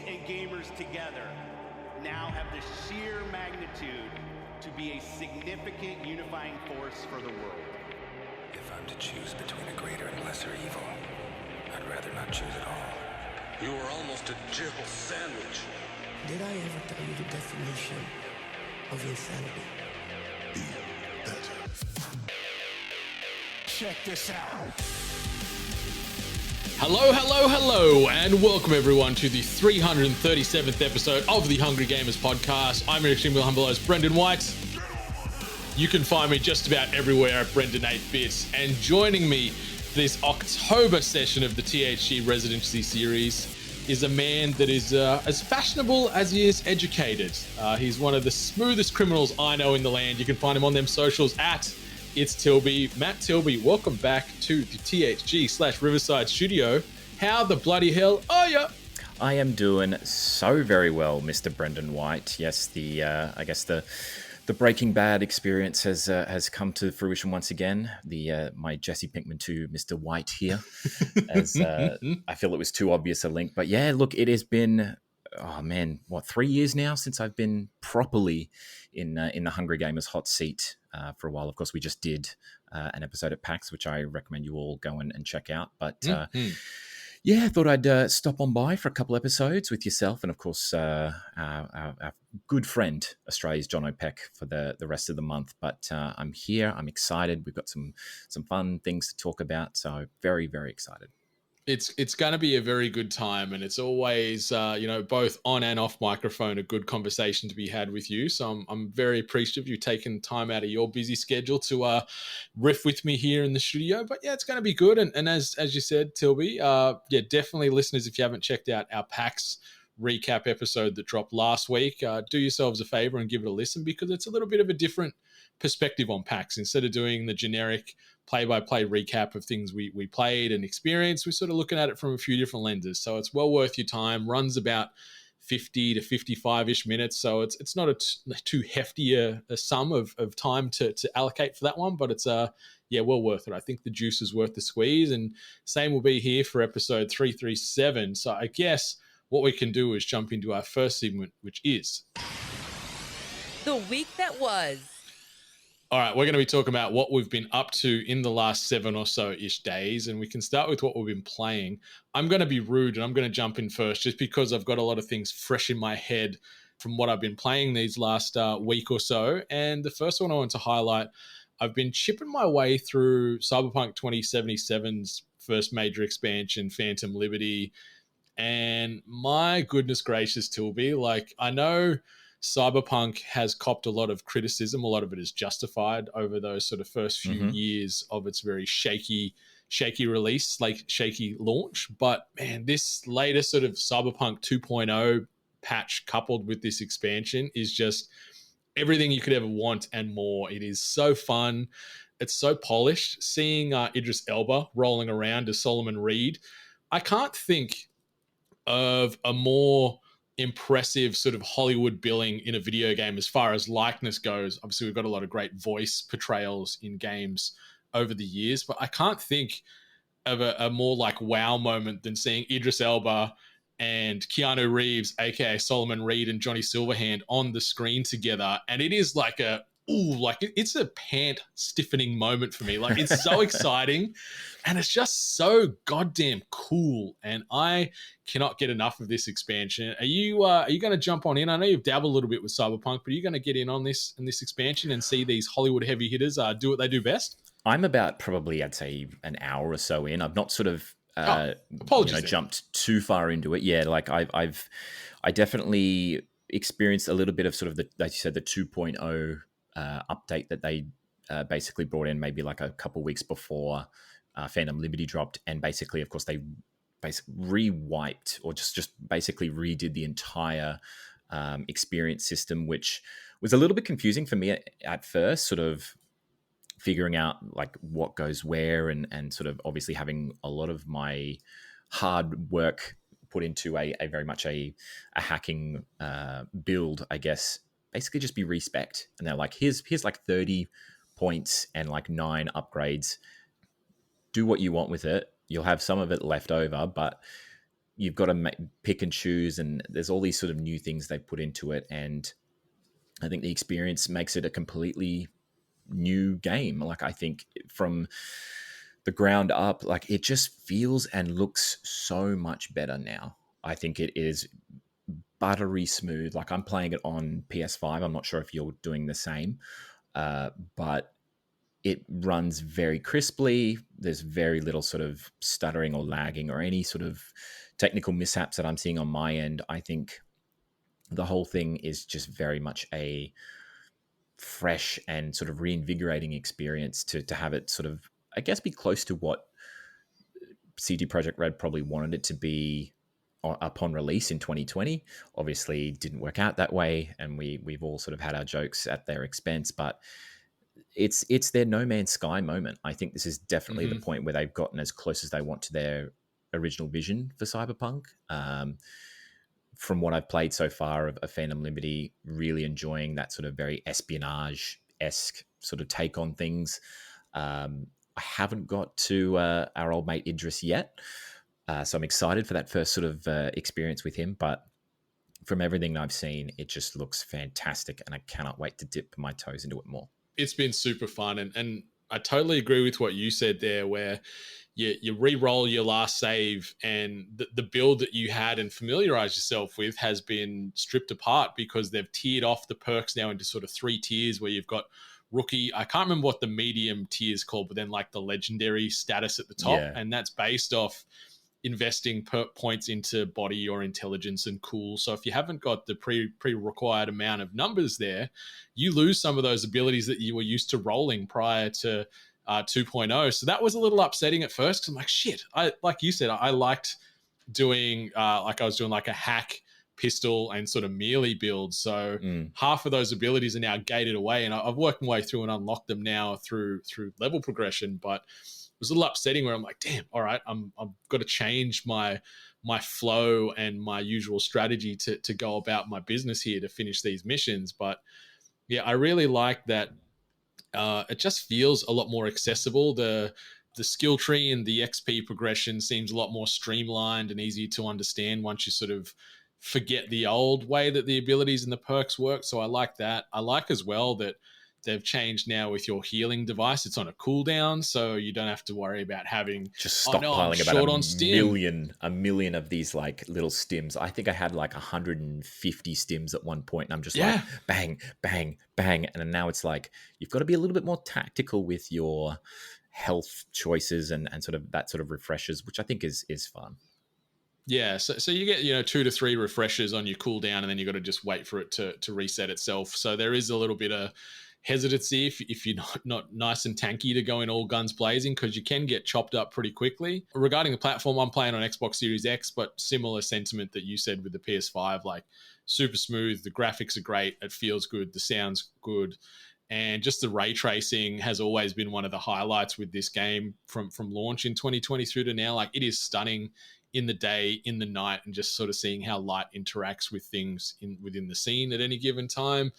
and gamers together now have the sheer magnitude to be a significant unifying force for the world. If I'm to choose between a greater and lesser evil, I'd rather not choose at all. You were almost a jibble sandwich. Did I ever tell you the definition of insanity? Be better. Check this out. Hello, and welcome everyone to the 337th episode of the Hungry Gamers podcast. I'm your extremely humble host, Brendan White. You can find me just about everywhere at Brendan 8-Bit, and joining me for this October session of the THG Residency series is a man that is as fashionable as he is educated. He's one of the smoothest criminals I know in the land. You can find him on them socials at It's Tilby. Matt Tilby, welcome back to the THG/Riverside studio. How the bloody hell are you? I am doing so very well, Mr. Brendan White. Yes, I guess the Breaking Bad experience has come to fruition once again. My Jesse Pinkman to Mr. White here, as I feel it was too obvious a link. But yeah, look, it has been 3 years now since I've been properly in the Hungry Gamers hot seat for a while. Of course, we just did an episode at PAX, which I recommend you all go and check out. But yeah, I thought I'd stop on by for a couple episodes with yourself and, of course, our good friend, Australia's John O'Peck, for the rest of the month. But I'm here. I'm excited. We've got some fun things to talk about. So very, very excited. It's going to be a very good time, and it's always, both on and off microphone, a good conversation to be had with you. So I'm very appreciative you taking time out of your busy schedule to riff with me here in the studio. But yeah, it's going to be good. And as you said, Tilby, definitely listeners, if you haven't checked out our PAX recap episode that dropped last week, do yourselves a favor and give it a listen, because it's a little bit of a different perspective on PAX. Instead of doing the generic play-by-play recap of things we played and experienced, we're sort of looking at it from a few different lenses. So it's well worth your time. Runs about 50 to 55-ish minutes, so it's not a too hefty a sum of time to allocate for that one, but it's well worth it. I think the juice is worth the squeeze, and same will be here for episode 337. So I guess what we can do is jump into our first segment, which is the week that was. All right, we're going to be talking about what we've been up to in the last 7 or so-ish days, and we can start with what we've been playing. I'm going to be rude, and I'm going to jump in first just because I've got a lot of things fresh in my head from what I've been playing these last week or so. And the first one I want to highlight, I've been chipping my way through Cyberpunk 2077's first major expansion, Phantom Liberty, and my goodness gracious, Tilby, I know Cyberpunk has copped a lot of criticism. A lot of it is justified over those sort of first few years of its very shaky release, shaky launch. But man, this latest sort of Cyberpunk 2.0 patch coupled with this expansion is just everything you could ever want and more. It is so fun. It's so polished. Seeing Idris Elba rolling around as Solomon Reed, I can't think of a more impressive sort of Hollywood billing in a video game as far as likeness goes. Obviously, we've got a lot of great voice portrayals in games over the years, but I can't think of a more wow moment than seeing Idris Elba and Keanu Reeves, aka Solomon Reed, and Johnny Silverhand on the screen together. And it is it's a pant stiffening moment for me. It's so exciting, and it's just so goddamn cool. And I cannot get enough of this expansion. Are you going to jump on in? I know you've dabbled a little bit with Cyberpunk, but are you going to get in on this expansion and see these Hollywood heavy hitters do what they do best? I'm about probably, I'd say, an hour or so in. I've not sort of jumped too far into it. Yeah, I definitely experienced a little bit of sort of like you said, the 2.0 update that they basically brought in maybe a couple weeks before Phantom Liberty dropped, and basically, of course, they re-wiped or just basically redid the entire experience system, which was a little bit confusing for me at first, sort of figuring out what goes where, and sort of obviously having a lot of my hard work put into a very much a hacking build, I guess. Basically just be respect, and they're here's 30 points and 9 upgrades. Do what you want with it. You'll have some of it left over, but you've got to pick and choose, and there's all these sort of new things they put into it, and I think the experience makes it a completely new game. Like, I think from the ground up, like, it just feels and looks so much better now. I think it is buttery smooth. Like, I'm playing it on PS5. I'm not sure if you're doing the same, but it runs very crisply. There's very little sort of stuttering or lagging or any sort of technical mishaps that I'm seeing on my end. I think the whole thing is just very much a fresh and sort of reinvigorating experience to have it sort of, I guess, be close to what CD Projekt Red probably wanted it to be upon release in 2020. Obviously didn't work out that way, and we've all sort of had our jokes at their expense, but it's their No Man's Sky moment. I think this is definitely the point where they've gotten as close as they want to their original vision for Cyberpunk. From what I've played so far of Phantom Liberty, really enjoying that sort of very espionage-esque sort of take on things. I haven't got to our old mate Idris yet, so I'm excited for that first sort of experience with him. But from everything I've seen, it just looks fantastic, and I cannot wait to dip my toes into it more. It's been super fun, and I totally agree with what you said there, where you re-roll your last save, and the build that you had and familiarize yourself with has been stripped apart because they've tiered off the perks now into sort of 3 tiers, where you've got rookie. I can't remember what the medium tier is called, but then like the legendary status at the top, and that's based off investing points into body or intelligence and cool. So if you haven't got the pre-required amount of numbers there, you lose some of those abilities that you were used to rolling prior to 2.0. So that was a little upsetting at first, because I'm like, shit, like you said, I liked doing like I was doing like a hack, pistol, and sort of melee build. So half of those abilities are now gated away, and I've worked my way through and unlocked them now through level progression. But it was a little upsetting where I'm like, damn, all right, I've got to change my flow and my usual strategy to go about my business here to finish these missions. But yeah, I really like that. It just feels a lot more accessible. The skill tree and the XP progression seems a lot more streamlined and easy to understand once you sort of forget the old way that the abilities and the perks work. So I like that. I like as well that they've changed now with your healing device. It's on a cooldown, so you don't have to worry about having just stockpiling about a million of these like little stims. I think I had like 150 stims at one point, and I'm just like bang, bang, bang. And now it's like you've got to be a little bit more tactical with your health choices and sort of that sort of refreshes, which I think is fun. Yeah, so you get 2 to 3 refreshes on your cooldown, and then you got to just wait for it to reset itself. So there is a little bit of hesitancy if you're not nice and tanky to go in all guns blazing, because you can get chopped up pretty quickly. Regarding the platform, I'm playing on Xbox Series X, but similar sentiment that you said with the PS5, like super smooth, the graphics are great, it feels good, the sound's good, and just the ray tracing has always been one of the highlights with this game from launch in 2020 through to now. Like, it is stunning in the day, in the night, and just sort of seeing how light interacts with things within the scene at any given time.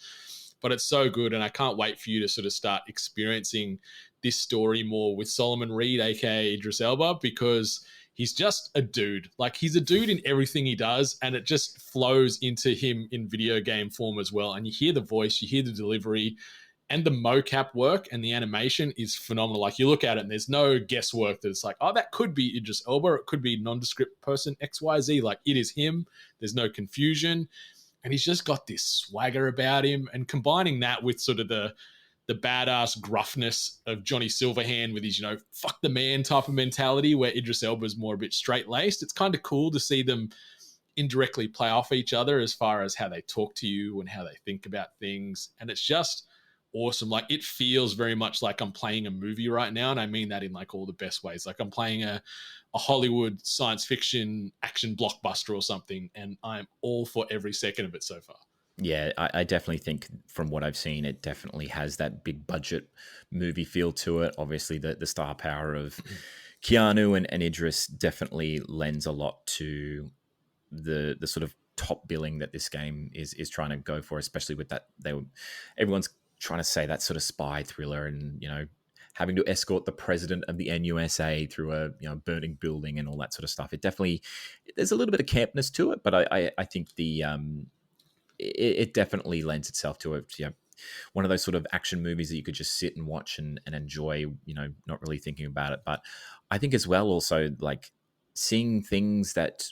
But it's so good, and I can't wait for you to sort of start experiencing this story more with Solomon Reed, aka Idris Elba, because he's just a dude. Like, he's a dude in everything he does, and it just flows into him in video game form as well. And you hear the voice, you hear the delivery, and the mocap work and the animation is phenomenal. Like, you look at it and there's no guesswork that it's like, oh, that could be Idris Elba, it could be nondescript person XYZ. Like, it is him. There's no confusion. And he's just got this swagger about him, and combining that with sort of the badass gruffness of Johnny Silverhand with his, fuck the man type of mentality, where Idris Elba is more a bit straight-laced. It's kind of cool to see them indirectly play off each other as far as how they talk to you and how they think about things. And it's just awesome. Like, it feels very much like I'm playing a movie right now, and I mean that in like all the best ways. Like, I'm playing a Hollywood science fiction action blockbuster or something, and I'm all for every second of it so far. Yeah, I definitely think from what I've seen, it definitely has that big budget movie feel to it. Obviously, the star power of Keanu and Idris definitely lends a lot to the sort of top billing that this game is trying to go for, especially with that everyone's trying to say that sort of spy thriller and having to escort the president of the NUSA through a burning building and all that sort of stuff. There's a little bit of campness to it, but I think it definitely lends itself to it. One of those sort of action movies that you could just sit and watch and enjoy, not really thinking about it. But I think as well, also like seeing things that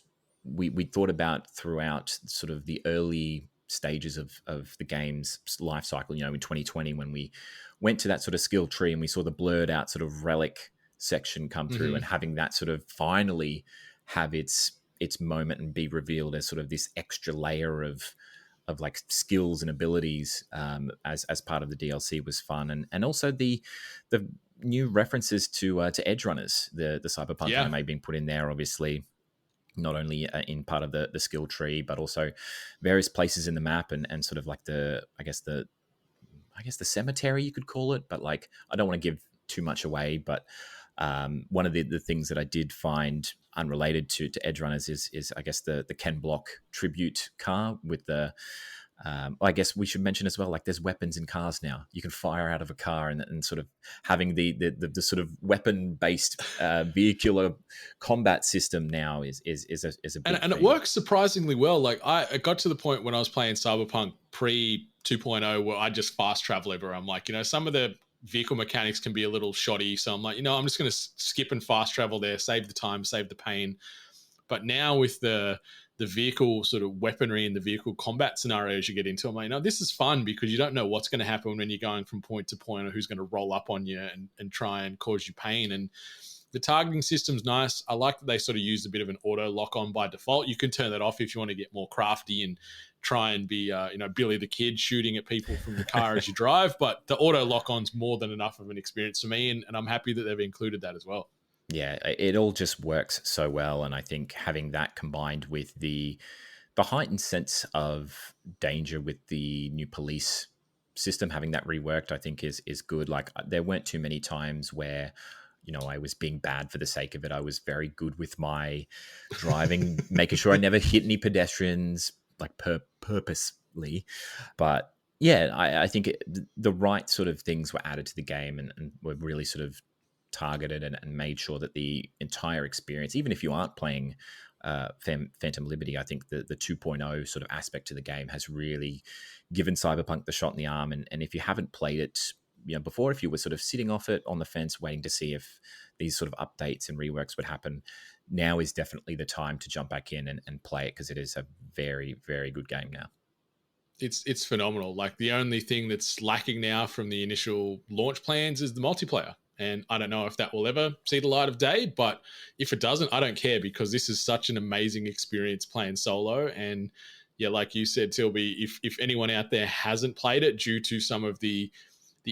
we thought about throughout sort of the early stages of the game's life cycle, in 2020, when we went to that sort of skill tree and we saw the blurred out sort of relic section come through, and having that sort of finally have its moment and be revealed as sort of this extra layer of like skills and abilities as part of the DLC was fun, and also the new references to edge runners, the Cyberpunk anime being put in there, obviously not only in part of the skill tree, but also various places in the map and sort of like the cemetery, you could call it, but like I don't want to give too much away, but one of the things that I did find unrelated to Edge Runners is I guess the Ken Block tribute car with the I guess we should mention as well, like there's weapons in cars now. You can fire out of a car, and sort of having the sort of weapon based vehicular combat system now is a big and it works surprisingly well. Like it got to the point when I was playing Cyberpunk pre 2.0 where I just fast travel everywhere. I'm like, some of the vehicle mechanics can be a little shoddy, so I'm like, I'm just going to skip and fast travel there, save the time, save the pain. But now with the vehicle sort of weaponry and the vehicle combat scenarios you get into, I'm like, this is fun because you don't know what's going to happen when you're going from point to point, or who's going to roll up on you and try and cause you pain. And the targeting system's nice. I like that they sort of used a bit of an auto lock on by default. You can turn that off if you want to get more crafty and try and be, Billy the Kid shooting at people from the car as you drive. But the auto lock on's more than enough of an experience for me, and I'm happy that they've included that as well. Yeah, it all just works so well, and I think having that combined with the heightened sense of danger with the new police system, having that reworked, I think is good. Like there weren't too many times where I was being bad for the sake of it. I was very good with my driving, making sure I never hit any pedestrians, like purposely. But yeah, I think the right sort of things were added to the game and were really sort of targeted and made sure that the entire experience, even if you aren't playing Phantom Liberty, I think the 2.0 sort of aspect to the game has really given Cyberpunk the shot in the arm. And if you haven't played it before, if you were sort of sitting off it on the fence waiting to see if these sort of updates and reworks would happen, now is definitely the time to jump back in and play it, because it is a very, very good game now. It's phenomenal. Like the only thing that's lacking now from the initial launch plans is the multiplayer. And I don't know if that will ever see the light of day, but if it doesn't, I don't care, because this is such an amazing experience playing solo. And yeah, like you said, Tilby, if anyone out there hasn't played it due to some of the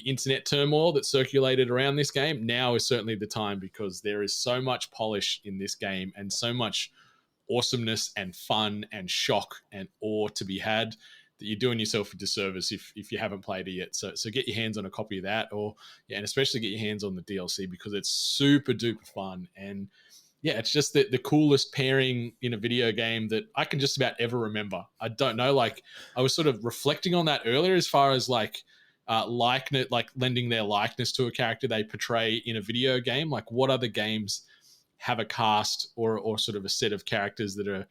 internet turmoil that circulated around this game, now is certainly the time, because there is so much polish in this game and so much awesomeness and fun and shock and awe to be had, that you're doing yourself a disservice if you haven't played it yet. So get your hands on a copy of that, and especially get your hands on the DLC, because it's super duper fun. And yeah, it's just the coolest pairing in a video game that I can just about ever remember. I don't know, like I was sort of reflecting on that earlier as far as like likeness, like lending their likeness to a character they portray in a video game. Like what other games have a cast or sort of a set of characters that are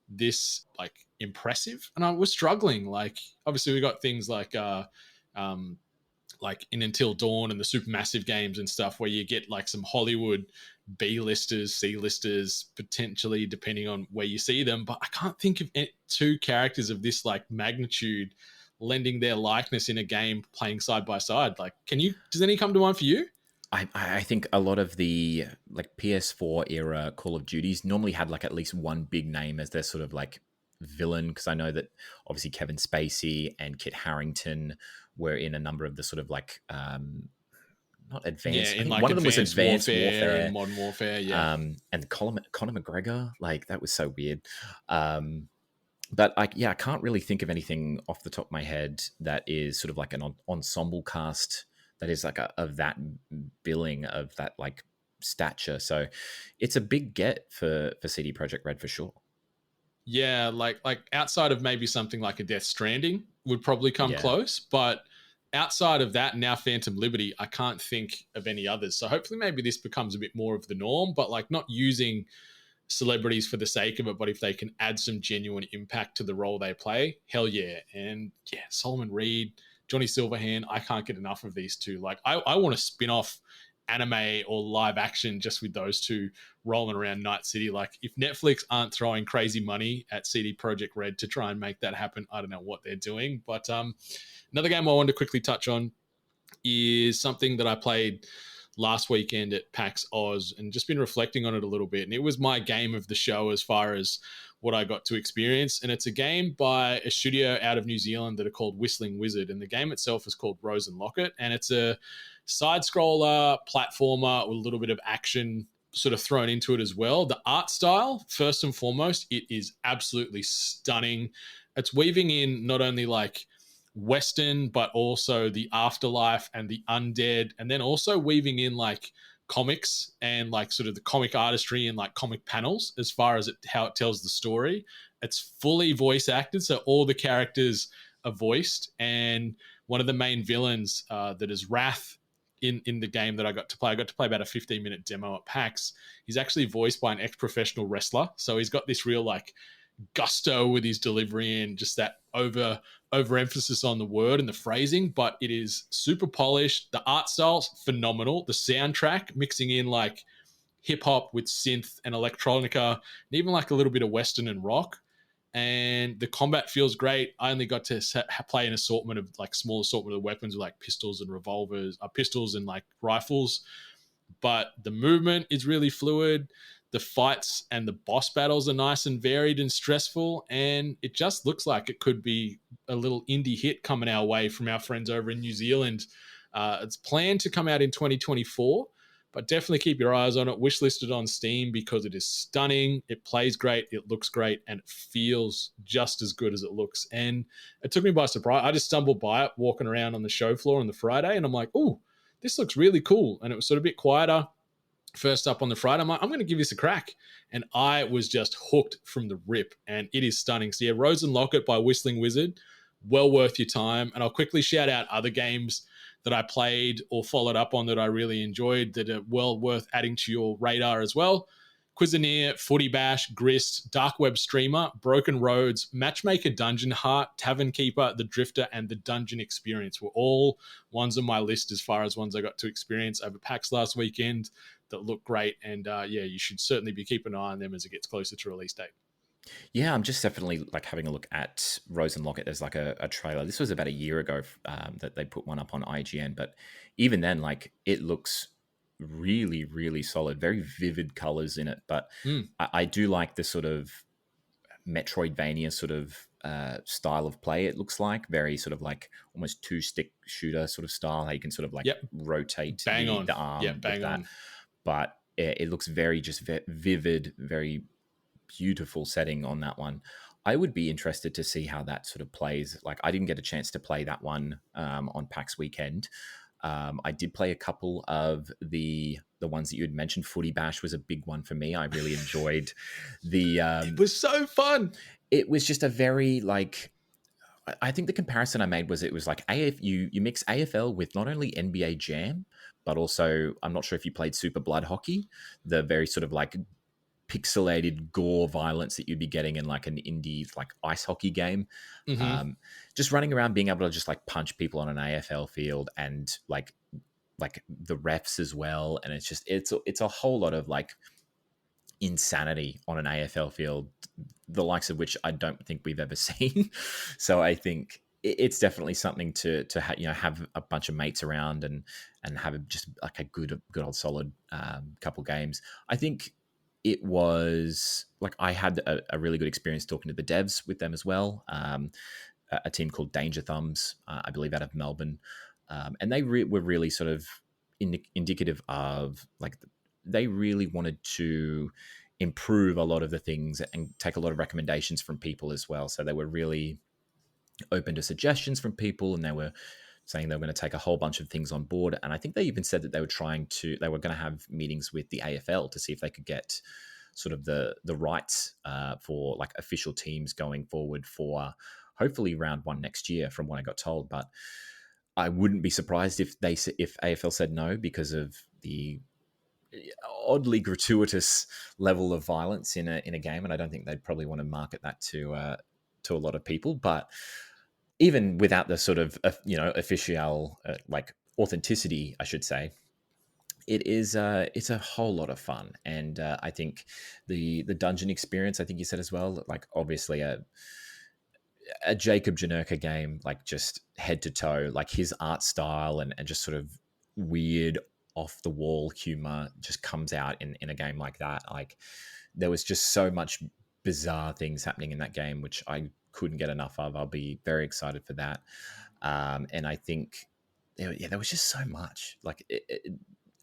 this like impressive? And I was struggling. Like obviously we got things like in Until Dawn and the Supermassive games and stuff, where you get like some Hollywood B-listers, C-listers, potentially, depending on where you see them. But I can't think of two characters of this like magnitude lending their likeness in a game playing side by side. Like, does any come to mind for you? I think a lot of the like PS4 era Call of Duties normally had like at least one big name as their sort of like villain, because I know that obviously Kevin Spacey and Kit Harington were in a number of the sort of like not advanced. Yeah, one of them was Advanced Warfare and Modern Warfare. Yeah, and Conor McGregor, like that was so weird. But I can't really think of anything off the top of my head that is sort of like an ensemble cast that is like of that billing, of that like stature. So it's a big get for CD Projekt Red for sure. Yeah, like outside of maybe something like a Death Stranding would probably come close, but outside of that, now Phantom Liberty, I can't think of any others. So hopefully maybe this becomes a bit more of the norm, but like not using celebrities for the sake of it, but if they can add some genuine impact to the role they play, hell yeah. And yeah, Solomon Reed, Johnny Silverhand, I can't get enough of these two. Like I want to spin off anime or live action just with those two rolling around Night City. Like if Netflix aren't throwing crazy money at CD Projekt Red to try and make that happen, I don't know what they're doing. But another game I wanted to quickly touch on is something that I played last weekend at PAX Oz and just been reflecting on it a little bit. And it was my game of the show as far as what I got to experience. And it's a game by a studio out of New Zealand that are called Whistling Wizard. And the game itself is called Rose and Locket. And it's a side-scroller platformer with a little bit of action sort of thrown into it as well. The art style, first and foremost, it is absolutely stunning. It's weaving in not only like Western, but also the afterlife and the undead, and then also weaving in like comics and like sort of the comic artistry and like comic panels as far as how it tells the story. It's fully voice acted, so all the characters are voiced, and one of the main villains that is Wrath in the game that I got to play about a 15-minute demo at PAX. He's actually voiced by an ex-professional wrestler, so he's got this real like gusto with his delivery and just that overemphasis on the word and the phrasing, but it is super polished. The art style's phenomenal. The soundtrack mixing in like hip hop with synth and electronica, and even like a little bit of Western and rock. And the combat feels great. I only got to play an assortment of like small assortment of weapons with like pistols and revolvers, pistols and like rifles. But the movement is really fluid. The fights and the boss battles are nice and varied and stressful. And it just looks like it could be a little indie hit coming our way from our friends over in New Zealand. It's planned to come out in 2024. But definitely keep your eyes on it. Wishlisted on Steam because it is stunning. It plays great. It looks great. And it feels just as good as it looks. And it took me by surprise. I just stumbled by it walking around on the show floor on the Friday. And I'm like, oh, this looks really cool. And it was sort of a bit quieter first up on the Friday. I'm like, I'm going to give this a crack. And I was just hooked from the rip. And it is stunning. So yeah, Rose and Locket by Whistling Wizard. Well worth your time. And I'll quickly shout out other games that I played or followed up on that I really enjoyed that are well worth adding to your radar as well. Cuisinier, Footy Bash, Grist, Dark Web Streamer, Broken Roads, Matchmaker Dungeon Heart, Tavern Keeper, The Drifter, and The Dungeon Experience were all ones on my list as far as ones I got to experience over PAX last weekend that look great. And yeah, you should certainly be keeping an eye on them as it gets closer to release date. Yeah, I'm just definitely like having a look at Rose and Locket. There's like a trailer. This was about a year ago that they put one up on IGN, but even then, like it looks really, really solid. Very vivid colors in it, but I do like the sort of Metroidvania sort of style of play. It looks like very sort of like almost two-stick shooter sort of style. How you can sort of like rotate the arm with that. But it looks very just vivid, very beautiful setting on that one. I would be interested to see how that sort of plays. Like I didn't get a chance to play that one on PAX weekend. I did play a couple of the ones that you had mentioned. Footy Bash was a big one for me. I really enjoyed the. It was so fun. It was just a very like. I think the comparison I made was it was like you mix AFL with not only NBA Jam, but also I'm not sure if you played Super Blood Hockey, the very sort of like pixelated gore violence that you'd be getting in like an indie like ice hockey game. Just running around being able to just like punch people on an AFL field and like the refs as well. And it's just it's a whole lot of like insanity on an AFL field, the likes of which I don't think we've ever seen. So I think it's definitely something to have a bunch of mates around and have just like a good old solid couple games. I think it was like I had a really good experience talking to the devs with them as well. A team called Danger Thumbs, I believe, out of Melbourne, and they were really sort of indicative of like they really wanted to improve a lot of the things and take a lot of recommendations from people as well. So they were really open to suggestions from people, and they were saying they were going to take a whole bunch of things on board. And I think they even said that they were going to have meetings with the AFL to see if they could get sort of the rights for like official teams going forward for hopefully round one next year, from what I got told. But I wouldn't be surprised if AFL said no because of the oddly gratuitous level of violence in a game, and I don't think they'd probably want to market that to a lot of people. But even without the sort of official like authenticity, I should say, it's a whole lot of fun. And I think the dungeon experience, I think you said as well, like obviously a Jacob Janerka game, like just head to toe, like his art style and just sort of weird off the wall humor just comes out in a game like that. Like there was just so much bizarre things happening in that game, which I couldn't get enough of. I'll be very excited for that. And I think, there was just so much. Like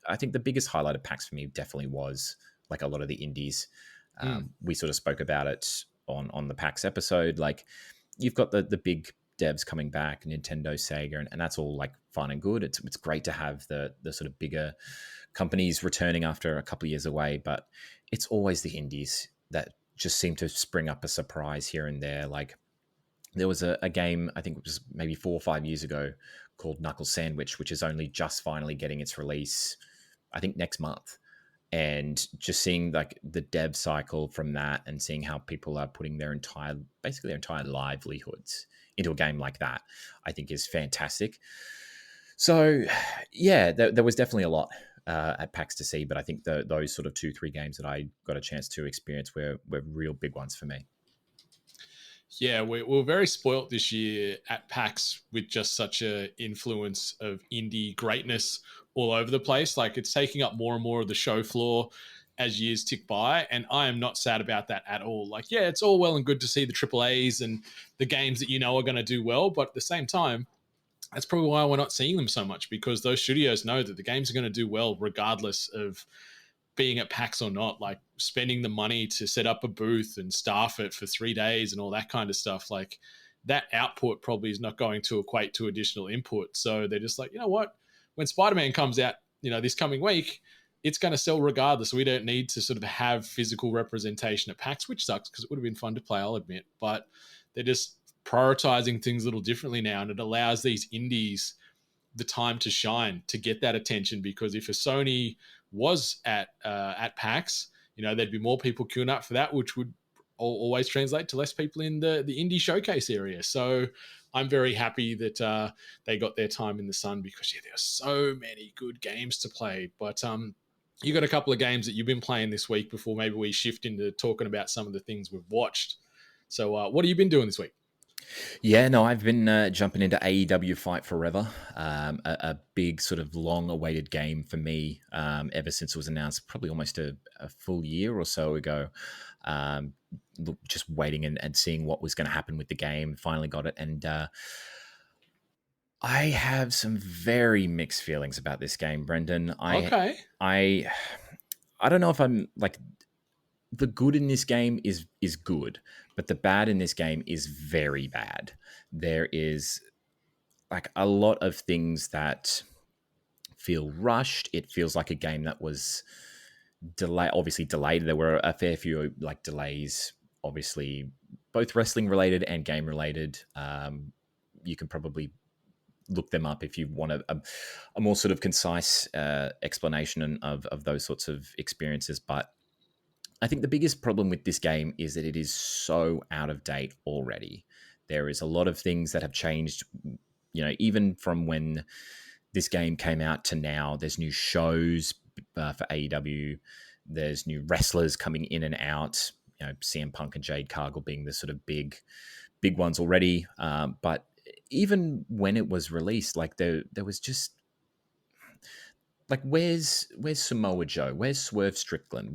I think the biggest highlight of PAX for me definitely was like a lot of the indies. We sort of spoke about it on the PAX episode. Like you've got the big devs coming back, Nintendo, Sega, and that's all like fun and good. It's great to have the sort of bigger companies returning after a couple of years away, but it's always the indies that just seem to spring up a surprise here and there. Like there was a game, I think it was maybe 4 or 5 years ago, called Knuckle Sandwich, which is only just finally getting its release, I think next month. And just seeing like the dev cycle from that and seeing how people are putting their entire livelihoods into a game like that, I think is fantastic. So yeah, there was definitely a lot at PAX to see, but I think those sort of 2-3 games that I got a chance to experience were real big ones for me. Yeah, we were very spoilt this year at PAX with just such a influence of indie greatness all over the place. Like it's taking up more and more of the show floor as years tick by, and I am not sad about that at all. Like, yeah, it's all well and good to see the AAAs and the games that are going to do well, but at the same time, that's probably why we're not seeing them so much, because those studios know that the games are going to do well regardless of being at PAX or not. Like spending the money to set up a booth and staff it for 3 days and all that kind of stuff, like that output probably is not going to equate to additional input. So they're just like, you know what, when Spider-Man comes out, this coming week, it's going to sell regardless. We don't need to sort of have physical representation at PAX, which sucks because it would have been fun to play, I'll admit, but they're just prioritizing things a little differently now, and it allows these indies the time to shine, to get that attention. Because if a Sony was at PAX, there'd be more people queuing up for that, which would always translate to less people in the indie showcase area. So I'm very happy that they got their time in the sun, because there are so many good games to play. But you got a couple of games that you've been playing this week before maybe we shift into talking about some of the things we've watched. So what have you been doing this week? Yeah, no, I've been jumping into AEW Fight Forever, a big sort of long-awaited game for me ever since it was announced, probably almost a full year or so ago. Just waiting and seeing what was going to happen with the game. Finally got it, and I have some very mixed feelings about this game, Brendan. I don't know if I'm like, the good in this game is good, but the bad in this game is very bad. There is like a lot of things that feel rushed. It feels like a game that was obviously delayed. There were a fair few like delays, obviously both wrestling related and game related. You can probably look them up if you want a more sort of concise explanation of those sorts of experiences. But I think the biggest problem with this game is that it is so out of date already. There is a lot of things that have changed, even from when this game came out to now. There's new shows for AEW. There's new wrestlers coming in and out, CM Punk and Jade Cargill being the sort of big ones already. But even when it was released, like there was just, like, where's Samoa Joe? Where's Swerve Strickland?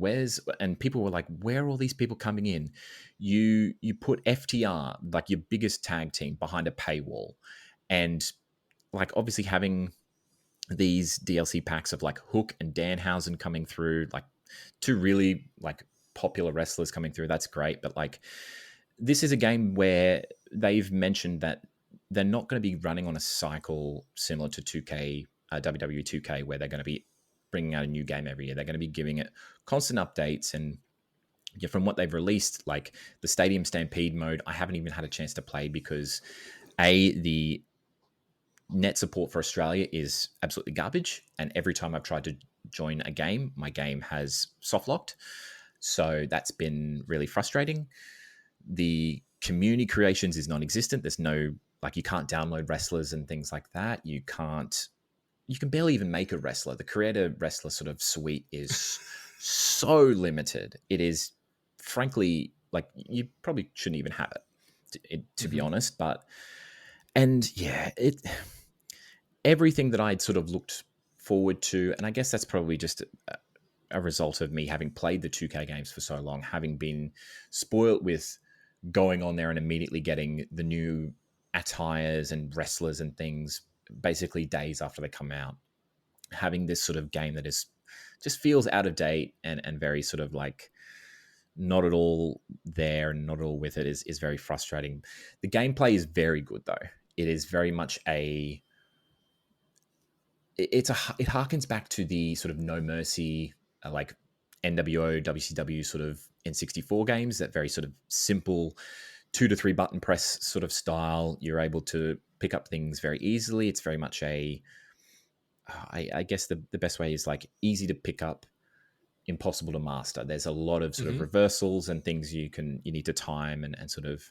And people were like, where are all these people coming in? You put FTR, like your biggest tag team, behind a paywall, and like obviously having these DLC packs of like Hook and Danhausen coming through, like two really like popular wrestlers coming through. That's great, but like this is a game where they've mentioned that they're not going to be running on a cycle similar to 2K. WWE 2K, where they're going to be bringing out a new game every year. They're going to be giving it constant updates. And from what they've released, like the Stadium Stampede mode, I haven't even had a chance to play because the net support for Australia is absolutely garbage. And every time I've tried to join a game, my game has soft locked. So that's been really frustrating. The community creations is non-existent. There's no, like, you can't download wrestlers and things like that. You can barely even make a wrestler. The creator wrestler sort of suite is so limited. It is, frankly, like, you probably shouldn't even have it to be honest. But, and yeah, everything that I'd sort of looked forward to, and I guess that's probably just a result of me having played the 2K games for so long, having been spoiled with going on there and immediately getting the new attires and wrestlers and things basically days after they come out. Having this sort of game that is just feels out of date and very sort of like not at all there and not at all with it is very frustrating. The gameplay is very good though. It is very much it harkens back to the sort of No Mercy, like NWO, WCW sort of N64 games, that very sort of simple 2 to 3 button press sort of style. You're able to pick up things very easily. It's very much I guess the best way is like easy to pick up, impossible to master. There's a lot of sort of reversals and things you need to time and sort of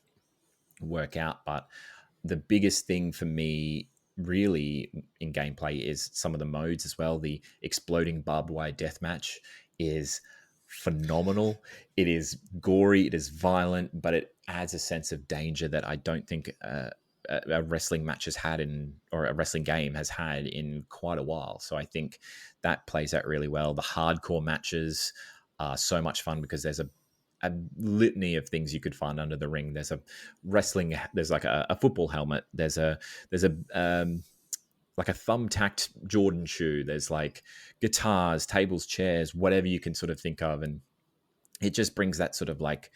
work out. But the biggest thing for me really in gameplay is some of the modes as well. The exploding barbed wire deathmatch is phenomenal. It is gory, it is violent, but it adds a sense of danger that I don't think a wrestling match has had or a wrestling game has had in quite a while. So I think that plays out really well. The hardcore matches are so much fun because there's a litany of things you could find under the ring. There's there's like a football helmet. There's a like a thumbtacked Jordan shoe. There's like guitars, tables, chairs, whatever you can sort of think of. And it just brings that sort of like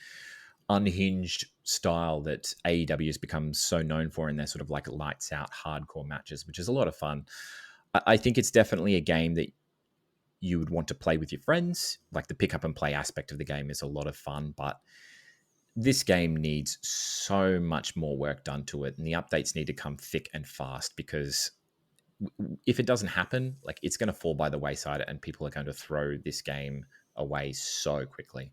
unhinged style that AEW has become so known for in their sort of like lights out hardcore matches, which is a lot of fun. I think it's definitely a game that you would want to play with your friends. Like the pick up and play aspect of the game is a lot of fun, but this game needs so much more work done to it. And the updates need to come thick and fast, because if it doesn't happen, like, it's going to fall by the wayside and people are going to throw this game away so quickly.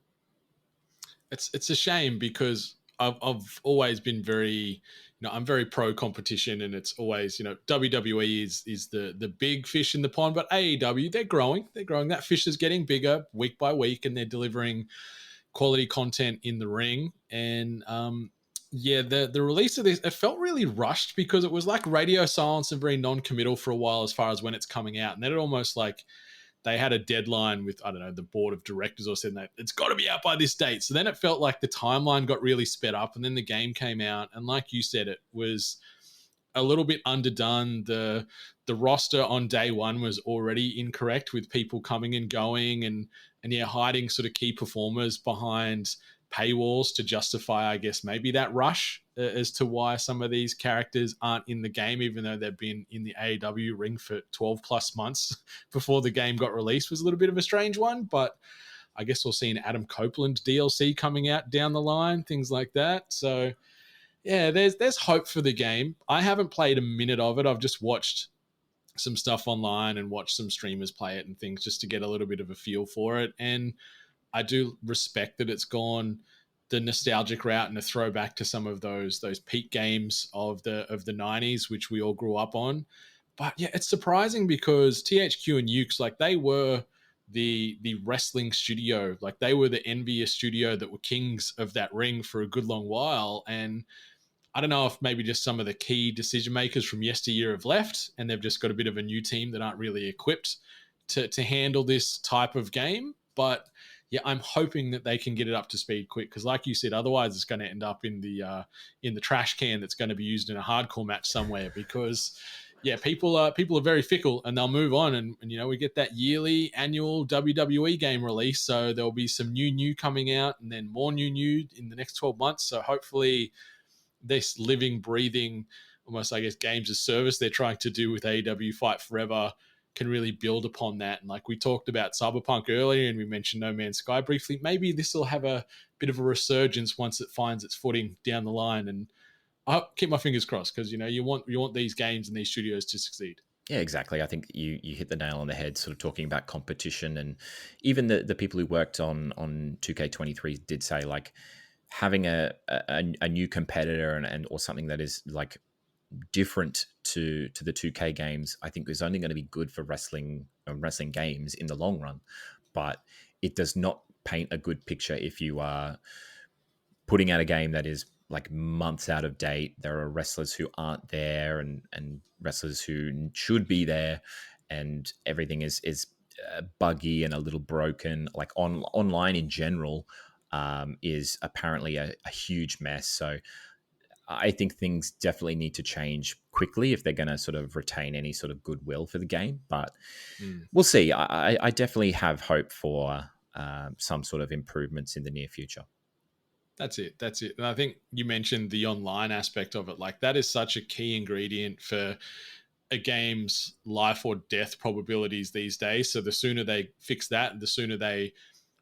It's a shame because I've always been very, I'm very pro competition, and it's always, WWE is the big fish in the pond, but AEW, they're growing. That fish is getting bigger week by week, and they're delivering quality content in the ring. And the release of this, it felt really rushed because it was like radio silence and very non-committal for a while as far as when it's coming out. And then it almost like they had a deadline with, I don't know, the board of directors or said that it's got to be out by this date. So then it felt like the timeline got really sped up, and then the game came out. And like you said, it was a little bit underdone. The roster on day one was already incorrect, with people coming and going and hiding sort of key performers behind paywalls to justify, I guess, maybe that rush as to why some of these characters aren't in the game, even though they've been in the AEW ring for 12 plus months before the game got released, was a little bit of a strange one. But I guess we'll see an Adam Copeland DLC coming out down the line, things like that. So yeah, there's hope for the game. I haven't played a minute of it. I've just watched some stuff online and watched some streamers play it and things just to get a little bit of a feel for it. And I do respect that it's gone the nostalgic route and a throwback to some of those peak games of the 90s, which we all grew up on. But yeah, it's surprising because THQ and Ukes, like, they were the wrestling studio, like they were the envious studio that were kings of that ring for a good long while. And I don't know if maybe just some of the key decision makers from yesteryear have left, and they've just got a bit of a new team that aren't really equipped to handle this type of game. But yeah, I'm hoping that they can get it up to speed quick, because like you said, otherwise it's going to end up in the trash can that's going to be used in a hardcore match somewhere, because yeah, people are very fickle and they'll move on, and we get that yearly annual WWE game release, so there'll be some new coming out, and then more new in the next 12 months. So hopefully this living, breathing, almost, I guess, games as service they're trying to do with AEW Fight Forever can really build upon that. And like we talked about Cyberpunk earlier, and we mentioned No Man's Sky briefly, maybe this will have a bit of a resurgence once it finds its footing down the line. And I'll keep my fingers crossed because you want these games and these studios to succeed. Yeah, exactly. I think you hit the nail on the head, sort of talking about competition, and even the people who worked on 2K23 did say like having a new competitor and or something that is like different to the 2K games, I think is only going to be good for wrestling games in the long run. But it does not paint a good picture if you are putting out a game that is like months out of date. There are wrestlers who aren't there and wrestlers who should be there, and everything is buggy and a little broken. Like online in general is apparently a huge mess. So I think things definitely need to change quickly if they're going to sort of retain any sort of goodwill for the game. But we'll see. I definitely have hope for some sort of improvements in the near future. That's it. And I think you mentioned the online aspect of it. Like that is such a key ingredient for a game's life or death probabilities these days. So the sooner they fix that, the sooner they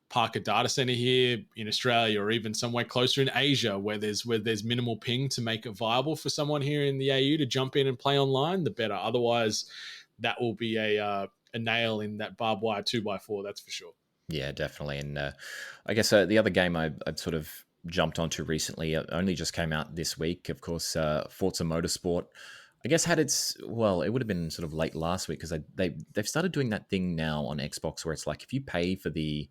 park a data center here in Australia or even somewhere closer in Asia where there's minimal ping to make it viable for someone here in the AU to jump in and play online, the better. Otherwise, that will be a nail in that barbed wire 2x4. That's for sure. Yeah, definitely. And I guess the other game I'd sort of jumped onto recently only just came out this week. Of course, Forza Motorsport, I guess had its, well, it would have been sort of late last week because they've started doing that thing now on Xbox where it's like if you pay for the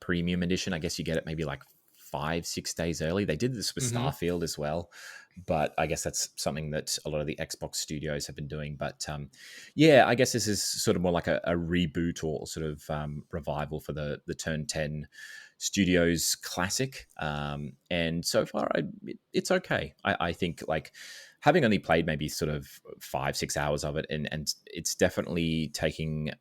premium edition, I guess you get it maybe like 5-6 days early. They did this with Starfield as well, but I guess that's something that a lot of the Xbox studios have been doing. But yeah, I guess this is sort of more like a reboot or sort of revival for the Turn 10 Studios classic. And so far, it's okay. I think like having only played maybe sort of 5-6 hours of it, and it's definitely taking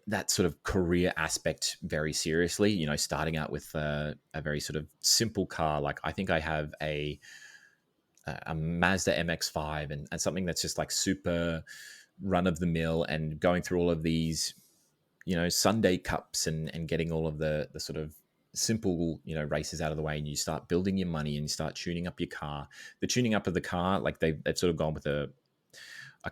that sort of career aspect very seriously, starting out with a very sort of simple car. Like I think I have a Mazda MX-5 and something that's just like super run of the mill, and going through all of these, Sunday cups and getting all of the sort of simple, races out of the way, and you start building your money and you start tuning up your car. The tuning up of the car, like they've sort of gone with a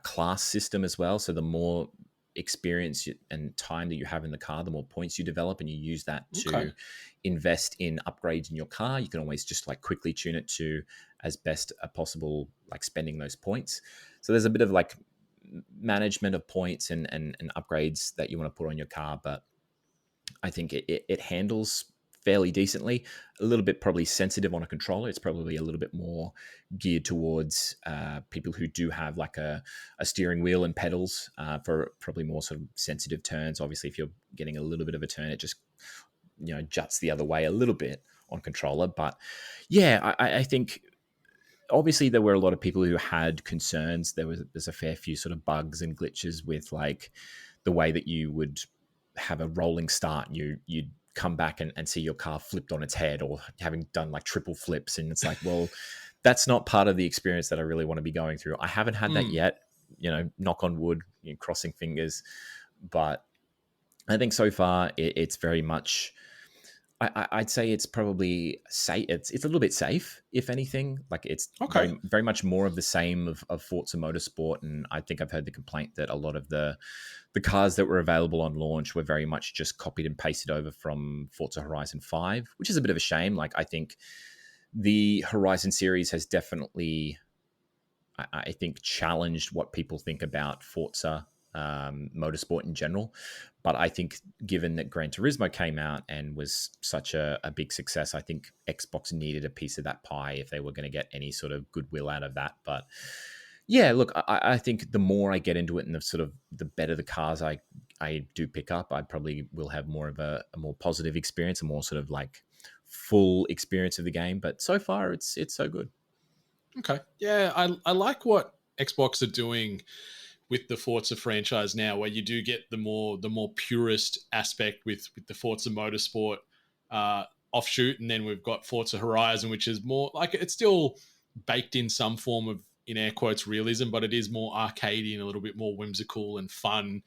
class system as well. So the more experience and time that you have in the car, the more points you develop, and you use that to invest in upgrades in your car. You can always just like quickly tune it to as best a possible, like spending those points. So there's a bit of like management of points and upgrades that you want to put on your car, but I think it handles fairly decently. A little bit probably sensitive on a controller. It's probably a little bit more geared towards people who do have like a steering wheel and pedals for probably more sort of sensitive turns. Obviously, if you're getting a little bit of a turn, it just juts the other way a little bit on controller. But yeah, I think obviously there were a lot of people who had concerns. There's a fair few sort of bugs and glitches with like the way that you would have a rolling start. You'd come back and see your car flipped on its head or having done like triple flips, and it's like, well, that's not part of the experience that I really want to be going through. I haven't had that yet, knock on wood, crossing fingers, but I think so far it's very much, I'd say it's probably safe. It's a little bit safe, if anything. Like it's very, very much more of the same of Forza Motorsport, and I think I've heard the complaint that a lot of the cars that were available on launch were very much just copied and pasted over from Forza Horizon 5, which is a bit of a shame. Like I think the Horizon series has definitely, I think, challenged what people think about Forza Motorsport in general. But I think given that Gran Turismo came out and was such a big success, I think Xbox needed a piece of that pie if they were going to get any sort of goodwill out of that. But yeah, look, I think the more I get into it and the better the cars I do pick up, I probably will have more of a more positive experience, a more sort of like full experience of the game. But so far it's so good. Okay. Yeah, I like what Xbox are doing with the Forza franchise now, where you do get the more purist aspect with the Forza Motorsport offshoot, and then we've got Forza Horizon, which is more like it's still baked in some form of, in air quotes, realism, but it is more arcadey and a little bit more whimsical and fun.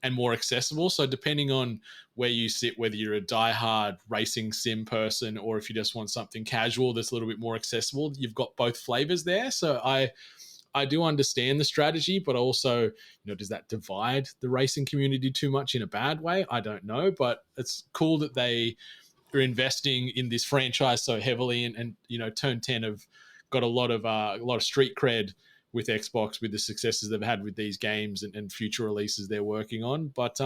and more accessible. So depending on where you sit, whether you're a diehard racing sim person or if you just want something casual that's a little bit more accessible, you've got both flavors there. So I do understand the strategy, but also, does that divide the racing community too much in a bad way? I don't know, but it's cool that they are investing in this franchise so heavily, and Turn 10 have got a lot of street cred with Xbox, with the successes they've had with these games and future releases they're working on. But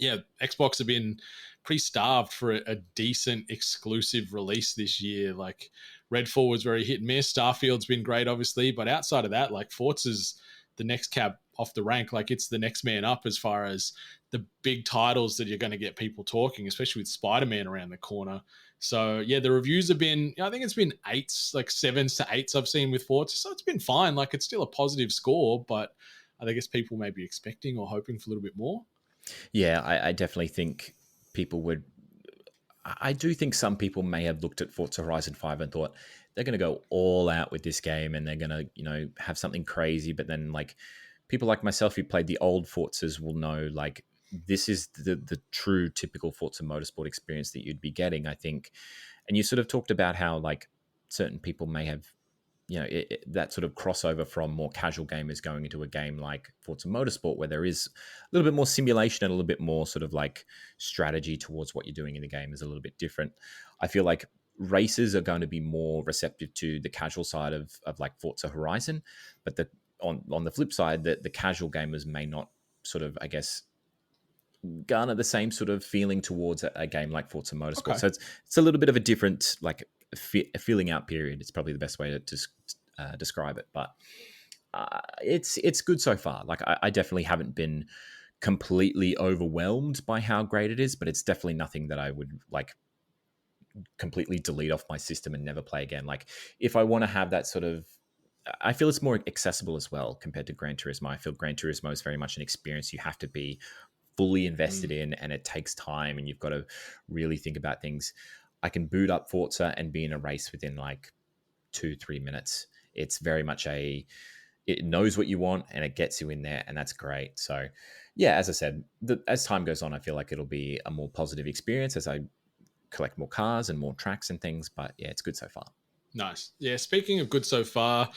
Xbox have been pretty starved for a decent exclusive release this year. Like Redfall was very hit and miss. Starfield's been great, obviously, but outside of that, like Forza's the next cab off the rank. Like it's the next man up as far as the big titles that you're going to get people talking, especially with Spider-Man around the corner. So yeah, the reviews have been, I think it's been 8s, like 7s to 8s I've seen with Forza. So it's been fine. Like it's still a positive score, but I guess people may be expecting or hoping for a little bit more. Yeah, I definitely think people would. I do think some people may have looked at Forza Horizon 5 and thought they're going to go all out with this game and they're going to, have something crazy. But then like people like myself who played the old Forzas will know like this is the true typical Forza Motorsport experience that you'd be getting, I think. And you sort of talked about how like certain people may have, that sort of crossover from more casual gamers going into a game like Forza Motorsport, where there is a little bit more simulation and a little bit more sort of like strategy towards what you're doing in the game is a little bit different. I feel like racers are going to be more receptive to the casual side of like Forza Horizon, but on the flip side, the casual gamers may not sort of, I guess, garner the same sort of feeling towards a game like Forza Motorsport. Okay. So it's a little bit of a different, like a feeling out period. It's probably the best way to describe it, but it's good so far. Like I definitely haven't been completely overwhelmed by how great it is, but it's definitely nothing that I would like completely delete off my system and never play again. Like if I want to have that sort of, I feel it's more accessible as well compared to Gran Turismo. I feel Gran Turismo is very much an experience you have to be fully invested in, and it takes time and you've got to really think about things. I can boot up Forza and be in a race within like 2-3 minutes. It's very much it knows what you want and it gets you in there, and that's great. So yeah, as I said, as time goes on, I feel like it'll be a more positive experience as I collect more cars and more tracks and things, but yeah, it's good so far. Nice. Yeah, speaking of good so far,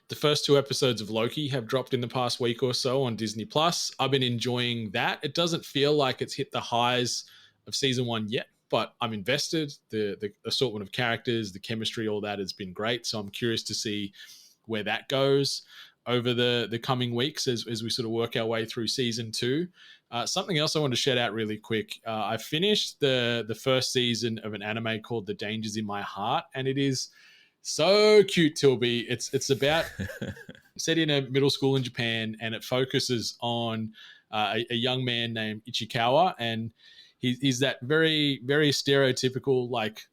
the first 2 episodes of Loki have dropped in the past week or so on Disney Plus. I've been enjoying that. It doesn't feel like it's hit the highs of season 1 yet, but I'm invested. The assortment of characters, the chemistry, all that has been great. So I'm curious to see where that goes over the coming weeks as we sort of work our way through season 2. Something else I want to shout out really quick. I finished the first season of an anime called The Dangers in My Heart, and it is so cute, Tilby. It's about set in a middle school in Japan, and it focuses on a young man named Ichikawa, and he's that very, very stereotypical like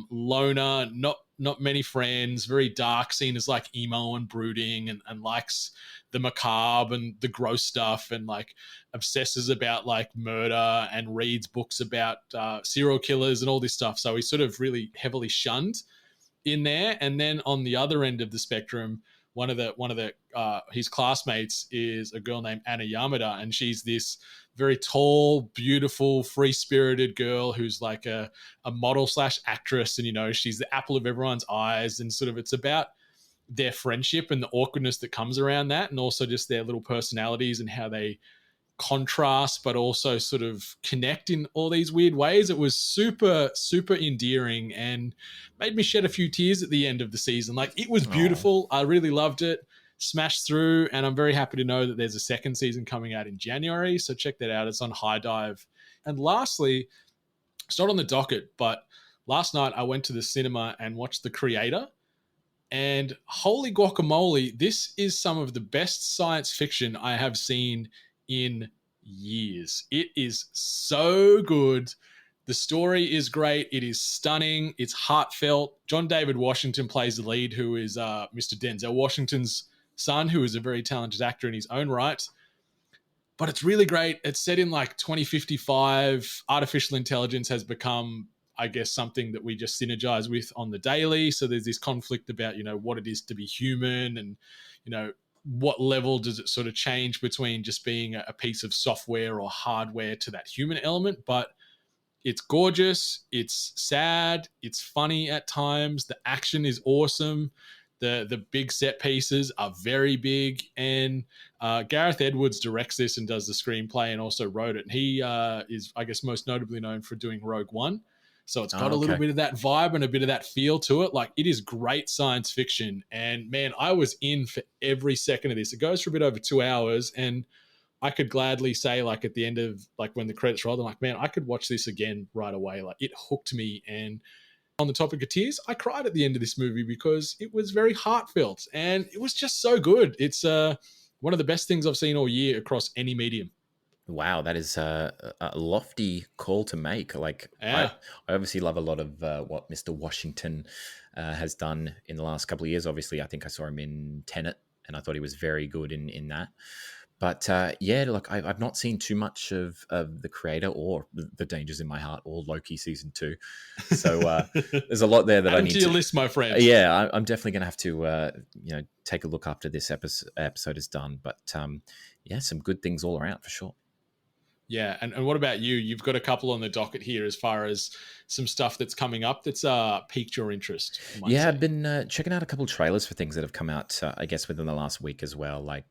loner, not many friends, very dark, seen as like emo and brooding, and likes the macabre and the gross stuff, and like obsesses about like murder and reads books about serial killers and all this stuff. So he's sort of really heavily shunned in there. And then on the other end of the spectrum, one of the his classmates is a girl named Anna Yamada, and she's this very tall, beautiful, free-spirited girl who's like a model / actress, and she's the apple of everyone's eyes, and sort of it's about their friendship and the awkwardness that comes around that, and also just their little personalities and how they contrast but also sort of connect in all these weird ways. It was super, super endearing and made me shed a few tears at the end of the season. Like it was beautiful. I really loved it. Smashed through, and I'm very happy to know that there's a second season coming out in January, so check that out. It's on High Dive. And lastly, it's not on the docket, but last night I went to the cinema and watched The Creator, and holy guacamole, this is some of the best science fiction I have seen in years. It is so good. The story is great. It is stunning. It's heartfelt. John David Washington plays the lead, who is Mr. Denzel Washington's son, who is a very talented actor in his own right. But it's really great. It's set in like 2055. Artificial intelligence has become, I guess, something that we just synergize with on the daily. So there's this conflict about, what it is to be human, and, what level does it sort of change between just being a piece of software or hardware to that human element. But it's gorgeous, it's sad, it's funny at times, the action is awesome, the big set pieces are very big, and Gareth Edwards directs this and does the screenplay and also wrote it. And he is, I guess, most notably known for doing Rogue One. So it's got a little bit of that vibe and a bit of that feel to it. Like, it is great science fiction. And man, I was in for every second of this. It goes for a bit over 2 hours, and I could gladly say, like, at the end of, like, when the credits rolled, I'm like, man, I could watch this again right away. Like, it hooked me. And on the topic of tears, I cried at the end of this movie because it was very heartfelt and it was just so good. It's one of the best things I've seen all year across any medium. Wow, that is a lofty call to make. Like, yeah. I obviously love a lot of what Mr. Washington has done in the last couple of years. Obviously, I think I saw him in Tenet, and I thought he was very good in that. But yeah, look, I've not seen too much of the creator or The Dangers in My Heart or Loki season 2. So there's a lot there that I need to your list, my friend. Yeah, I'm definitely going to have to take a look after this episode is done. But yeah, some good things all around for sure. Yeah, and what about you? You've got a couple on the docket here as far as some stuff that's coming up that's piqued your interest. Yeah, I've been checking out a couple of trailers for things that have come out, I guess, within the last week as well. Like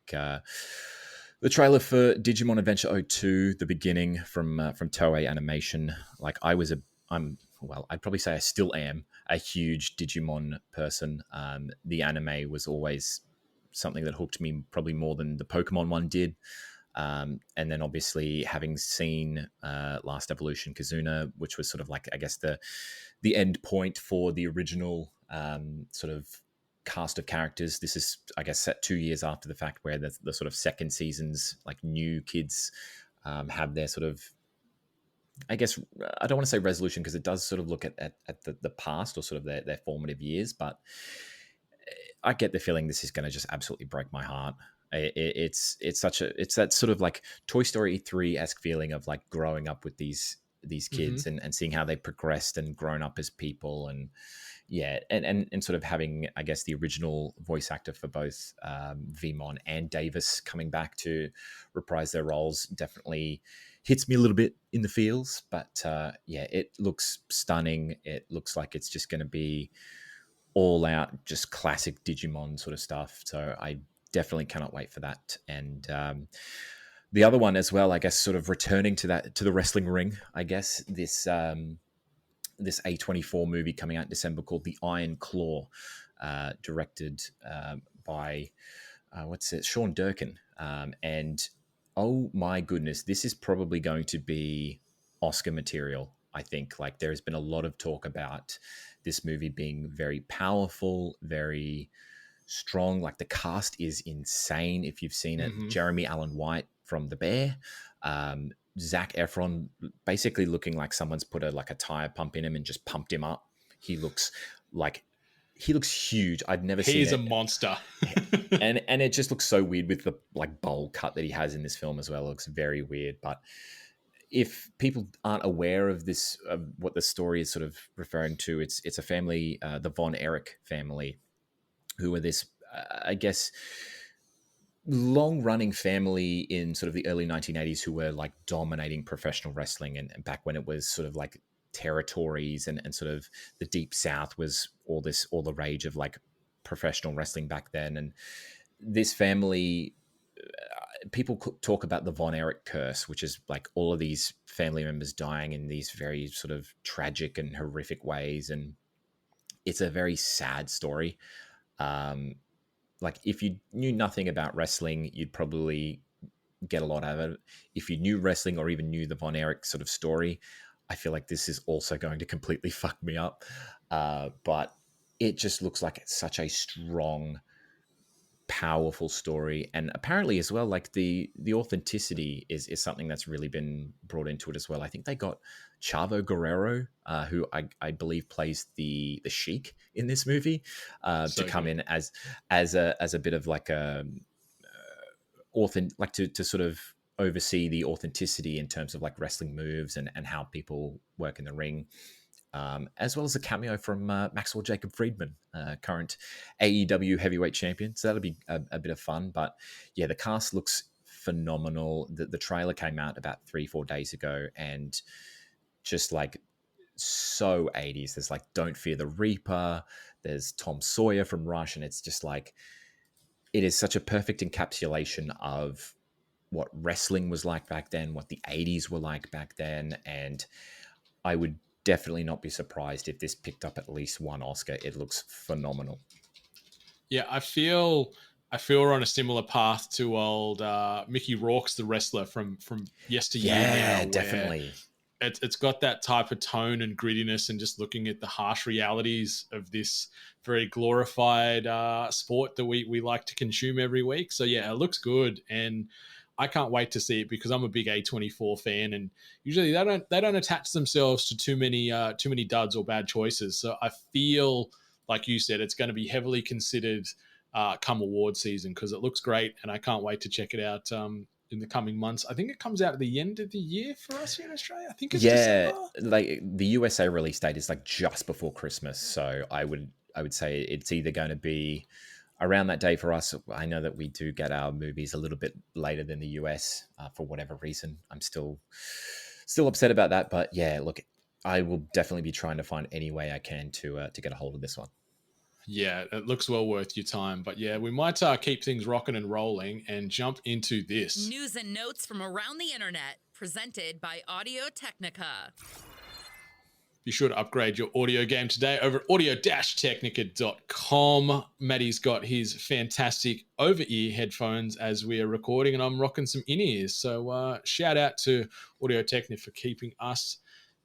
the trailer for Digimon Adventure 02, the beginning from Toei Animation. Like, I'd probably say I still am a huge Digimon person. The anime was always something that hooked me probably more than the Pokemon one did. And then obviously having seen Last Evolution Kizuna, which was sort of like, I guess, the end point for the original sort of cast of characters. This is, I guess, set 2 years after the fact, where the sort of second season's like new kids have their sort of, I guess, I don't want to say resolution, because it does sort of look at the past or sort of their formative years, but I get the feeling this is going to just absolutely break my heart. It's that sort of like Toy Story 3-esque feeling of like growing up with these kids and seeing how they progressed and grown up as people. And yeah, and sort of having, I guess, the original voice actor for both Vimon and Davis coming back to reprise their roles definitely hits me a little bit in the feels. But yeah, it looks stunning. It looks like it's just going to be all out, just classic Digimon sort of stuff. So I definitely cannot wait for that. And the other one as well, I guess, sort of returning to the wrestling ring, I guess, this A24 movie coming out in December called The Iron Claw, directed by Sean Durkin. And oh my goodness, this is probably going to be Oscar material, I think. Like, there has been a lot of talk about this movie being very powerful, very strong. Like, the cast is insane if you've seen it. Jeremy Allen White from The Bear, Zac Efron basically looking like someone's put a tire pump in him and just pumped him up. He looks huge. I'd never seen it. He's a monster. and it just looks so weird with the like bowl cut that he has in this film as well. It looks very weird. But if people aren't aware of this, of what the story is sort of referring to, it's a family, the Von Erich family, who are this, I guess, long-running family in sort of the early 1980s who were like dominating professional wrestling, and back when it was sort of like territories and sort of the Deep South was all the rage of like professional wrestling back then. And this family, people talk about the Von Erich curse, which is like all of these family members dying in these very sort of tragic and horrific ways. And it's a very sad story. Like, if you knew nothing about wrestling, you'd probably get a lot out of it. If you knew wrestling or even knew the Von Erich sort of story, I feel like this is also going to completely fuck me up. But it just looks like it's such a strong, powerful story. And apparently as well, like the authenticity is something that's really been brought into it as well. I think they got Chavo Guerrero, who I believe plays the Sheik in this movie, to come in as a bit of like a to sort of oversee the authenticity in terms of like wrestling moves and how people work in the ring. as well as a cameo from Maxwell Jacob Friedman, current AEW heavyweight champion. So that'll be a bit of fun. But yeah, the cast looks phenomenal. The trailer came out about 3-4 days ago, and just like so 80s. There's like Don't Fear the Reaper. There's Tom Sawyer from Rush, and it's just like, it is such a perfect encapsulation of what wrestling was like back then, what the 80s were like back then, and I would definitely not be surprised if this picked up at least one Oscar. It looks phenomenal. Yeah, I feel we're on a similar path to old Mickey Rourke's The Wrestler from yesteryear. Yeah, definitely. It's got that type of tone and grittiness, and just looking at the harsh realities of this very glorified sport that we like to consume every week. So yeah, it looks good, and I can't wait to see it because I'm a big A24 fan, and usually they don't attach themselves to too many duds or bad choices. So I feel, like you said, it's going to be heavily considered come award season, because it looks great, and I can't wait to check it out in the coming months. I think it comes out at the end of the year for us here in Australia. I think it's December. Like the USA release date is like just before Christmas, so I would say it's either going to be around that day for us. I know that we do get our movies a little bit later than the US for whatever reason. I'm still upset about that, but yeah, look, I will definitely be trying to find any way I can to get a hold of this one. Yeah, it looks well worth your time. But yeah, we might keep things rocking and rolling and jump into this. News and notes from around the internet, presented by Audio Technica. Be sure to upgrade your audio game today over at audio-technica.com. Matty's got his fantastic over-ear headphones as we are recording, and I'm rocking some in-ears. So shout out to Audio Technica for keeping us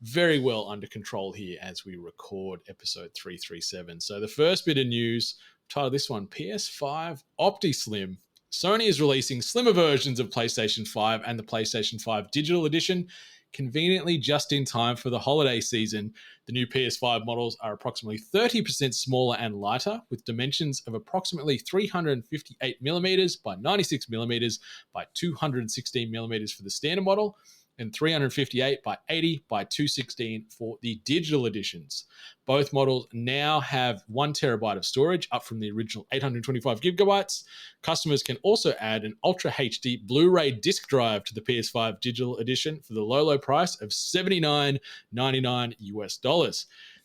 very well under control here as we record episode 337. So the first bit of news, title this one, PS5 OptiSlim. Sony is releasing slimmer versions of PlayStation 5 and the PlayStation 5 Digital Edition, conveniently just in time for the holiday season. The new PS5 models are approximately 30% smaller and lighter, with dimensions of approximately 358mm by 96mm by 216mm for the standard model, and 358 by 80 by 216 for the digital editions. Both models now have 1 terabyte of storage, up from the original 825 gigabytes. Customers can also add an Ultra HD Blu-ray disc drive to the PS5 digital edition for the low price of $79.99 US.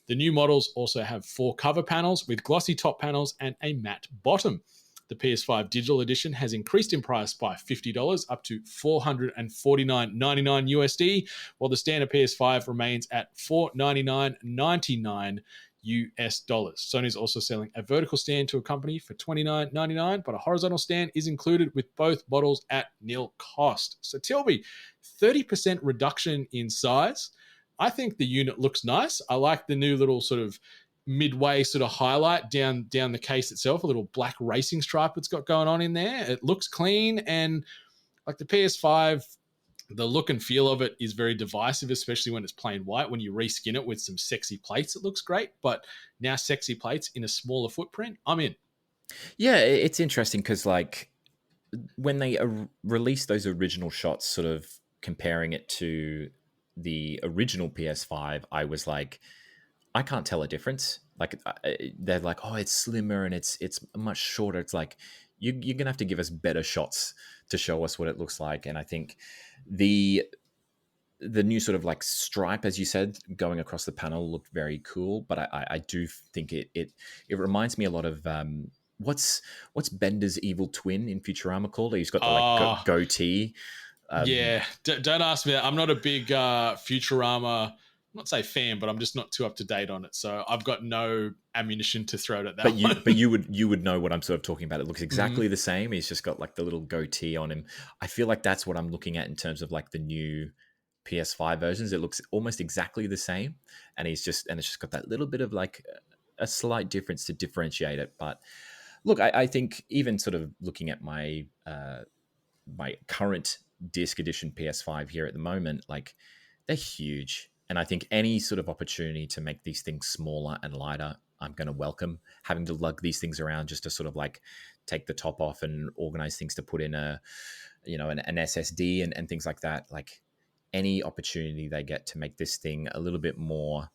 The new models also have 4 cover panels with glossy top panels and a matte bottom. The PS5 digital edition has increased in price by $50 up to $449.99 USD, while the standard PS5 remains at $499.99 US. Sony's also selling a vertical stand to a company for $29.99, but a horizontal stand is included with both models at nil cost. So Tilby, 30% reduction in size. I think the unit looks nice. I like the new little sort of midway sort of highlight down the case itself, a little black racing stripe it's got going on in there. It looks clean, and like the PS5, the look and feel of it is very divisive, especially when it's plain white. When you reskin it with some sexy plates, it looks great, but now sexy plates in a smaller footprint, I'm in. Yeah, it's interesting because like when they released those original shots, sort of comparing it to the original PS5, I was like, I can't tell a difference. Like they're like, oh, it's slimmer and it's much shorter. It's like you're gonna have to give us better shots to show us what it looks like. And I think the new sort of like stripe, as you said, going across the panel looked very cool. But I do think it reminds me a lot of what's Bender's evil twin in Futurama called? He's got the goatee. Yeah, don't ask me that. I'm not a big Futurama, not say fan, but I'm just not too up to date on it. So I've got no ammunition to throw at that. But you would know what I'm sort of talking about. It looks exactly the same. He's just got like the little goatee on him. I feel like that's what I'm looking at in terms of like the new PS5 versions. It looks almost exactly the same, and it's just got that little bit of like a slight difference to differentiate it. But look, I think even sort of looking at my my current disc edition PS5 here at the moment, like they're huge. And I think any sort of opportunity to make these things smaller and lighter, I'm going to welcome. Having to lug these things around just to sort of like take the top off and organize things to put in an SSD and things like that. Like any opportunity they get to make this thing a little bit more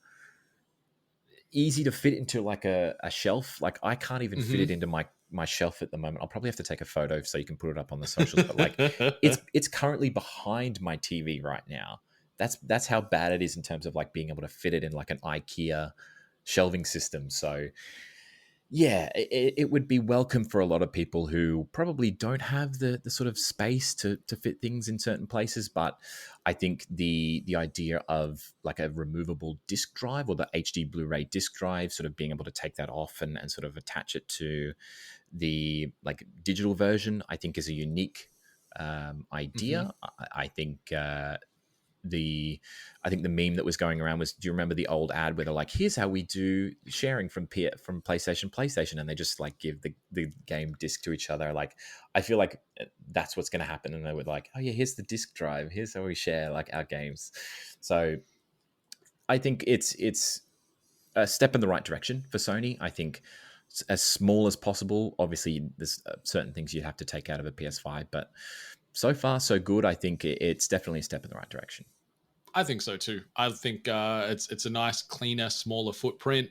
easy to fit into like a shelf. Like I can't even fit it into my shelf at the moment. I'll probably have to take a photo so you can put it up on the socials. But like it's currently behind my TV right now. That's how bad it is in terms of like being able to fit it in like an IKEA shelving system. So yeah, it would be welcome for a lot of people who probably don't have the sort of space to fit things in certain places. But I think the idea of like a removable disc drive or the HD Blu-ray disc drive, sort of being able to take that off and sort of attach it to the like digital version, I think is a unique idea. I think I think the meme that was going around was, do you remember the old ad where they're like, here's how we do sharing from PlayStation, and they just like give the game disc to each other. Like, I feel like that's what's going to happen. And they were like, oh yeah, here's the disc drive. Here's how we share like our games. So I think it's a step in the right direction for Sony. I think as small as possible. Obviously there's certain things you have to take out of a PS5, but so far so good. I think it's definitely a step in the right direction. I think so too. I think it's a nice, cleaner, smaller footprint.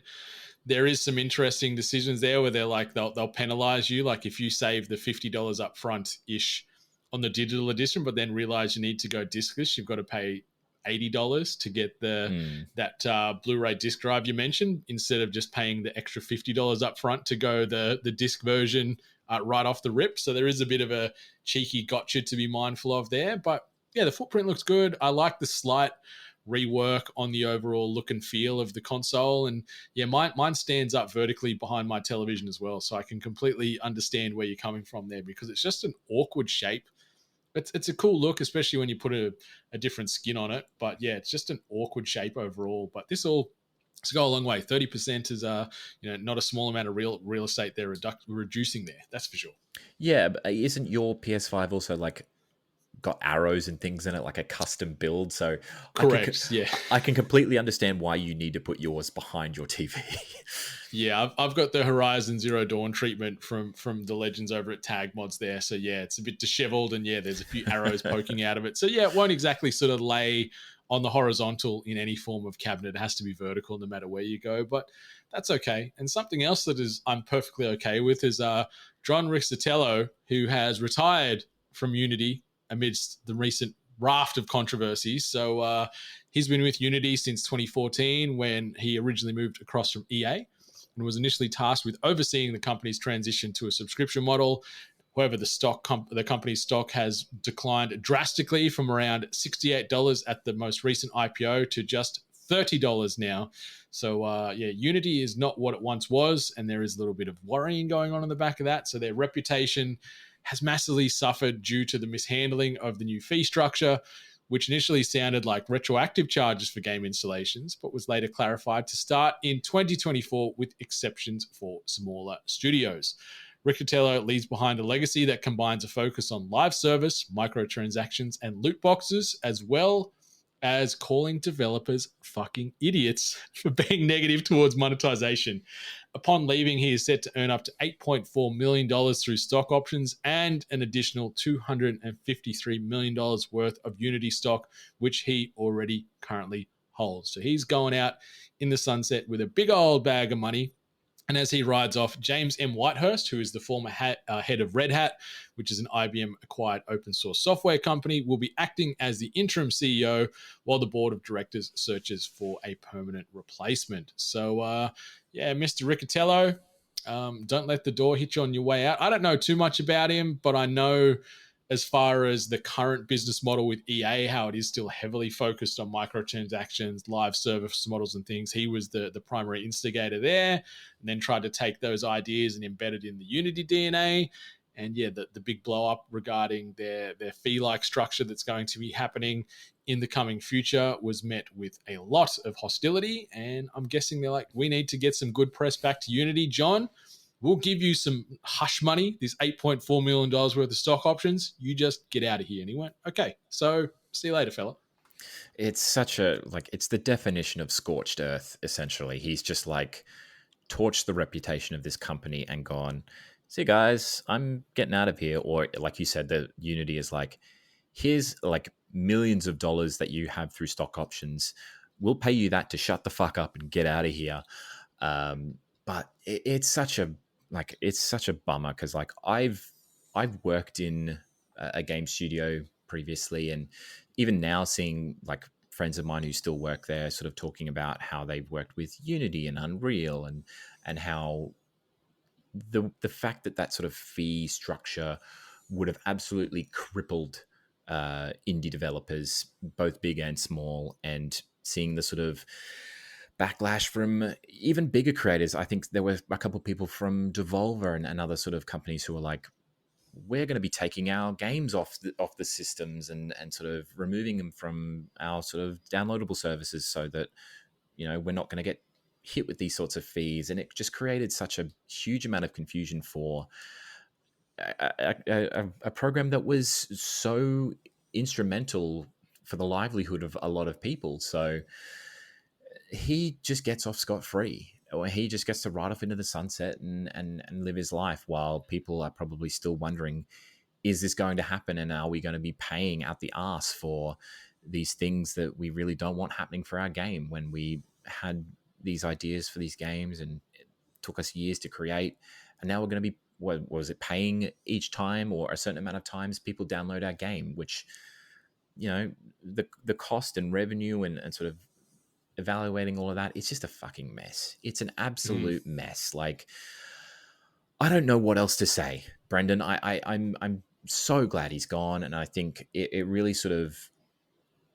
There is some interesting decisions there where they're like they'll penalize you, like if you save the $50 up front ish on the digital edition, but then realize you need to go discless, you've got to pay $80 to get that Blu-ray disc drive you mentioned, instead of just paying the extra $50 up front to go the disc version right off the rip. So there is a bit of a cheeky gotcha to be mindful of there. But yeah, the footprint looks good. I like the slight rework on the overall look and feel of the console. And yeah, mine stands up vertically behind my television as well. So I can completely understand where you're coming from there, because it's just an awkward shape. It's a cool look, especially when you put a different skin on it. But yeah, it's just an awkward shape overall. But this all to go a long way. 30% is not a small amount of real estate they're reducing there. That's for sure. Yeah, but isn't your PS5 also like got arrows and things in it, like a custom build? So correct. I can completely understand why you need to put yours behind your TV. Yeah, I've got the Horizon Zero Dawn treatment from the legends over at Tag Mods there. So yeah, it's a bit disheveled, and yeah, there's a few arrows poking out of it. So yeah, it won't exactly sort of lay on the horizontal in any form of cabinet. It has to be vertical no matter where you go, but that's okay. And something else that I'm perfectly okay with is John Riccitiello, who has retired from Unity amidst the recent raft of controversies. So he's been with Unity since 2014, when he originally moved across from EA and was initially tasked with overseeing the company's transition to a subscription model. However, the company's stock has declined drastically from around $68 at the most recent IPO to just $30 now. So Unity is not what it once was, and there is a little bit of worrying going on in the back of that. So their reputation has massively suffered due to the mishandling of the new fee structure, which initially sounded like retroactive charges for game installations, but was later clarified to start in 2024 with exceptions for smaller studios. Riccitiello leaves behind a legacy that combines a focus on live service, microtransactions, and loot boxes, as well as calling developers fucking idiots for being negative towards monetization. Upon leaving, he is set to earn up to $8.4 million through stock options and an additional $253 million worth of Unity stock, which he already currently holds. So he's going out in the sunset with a big old bag of money. And as he rides off, James M. Whitehurst, who is the former head of Red Hat, which is an IBM-acquired open-source software company, will be acting as the interim CEO while the board of directors searches for a permanent replacement. So, Mr. Riccitiello, don't let the door hit you on your way out. I don't know too much about him, but I know as far as the current business model with EA, how it is still heavily focused on microtransactions, live service models and things. He was the primary instigator there, and then tried to take those ideas and embed it in the Unity DNA. And yeah, the big blow up regarding their fee-like structure that's going to be happening in the coming future was met with a lot of hostility. And I'm guessing they're like, we need to get some good press back to Unity, John. We'll give you some hush money, this $8.4 million worth of stock options. You just get out of here. And he went, okay, so see you later, fella. It's such it's the definition of scorched earth, essentially. He's just like torched the reputation of this company and gone, see guys, I'm getting out of here. Or like you said, the Unity is like, here's like millions of dollars that you have through stock options. We'll pay you that to shut the fuck up and get out of here. But it's such a bummer because like I've worked in a game studio previously, and even now seeing like friends of mine who still work there sort of talking about how they've worked with Unity and Unreal, and how the fact that sort of fee structure would have absolutely crippled indie developers, both big and small, and seeing the sort of backlash from even bigger creators. I think there were a couple of people from Devolver and other sort of companies who were like, we're going to be taking our games off the systems and sort of removing them from our sort of downloadable services so that, you know, we're not going to get hit with these sorts of fees. And it just created such a huge amount of confusion for a program that was so instrumental for the livelihood of a lot of people. So he just gets off scot-free, or he just gets to ride off into the sunset and live his life while people are probably still wondering, is this going to happen? And are we going to be paying out the arse for these things that we really don't want happening for our game when we had these ideas for these games and it took us years to create? And now we're going to be, what was it, paying each time or a certain amount of times people download our game, which, you know, the cost and revenue and sort of evaluating all of that, it's just a fucking mess. It's an absolute mess. Like, I don't know what else to say, Brendan. I'm so glad he's gone, and I think it really sort of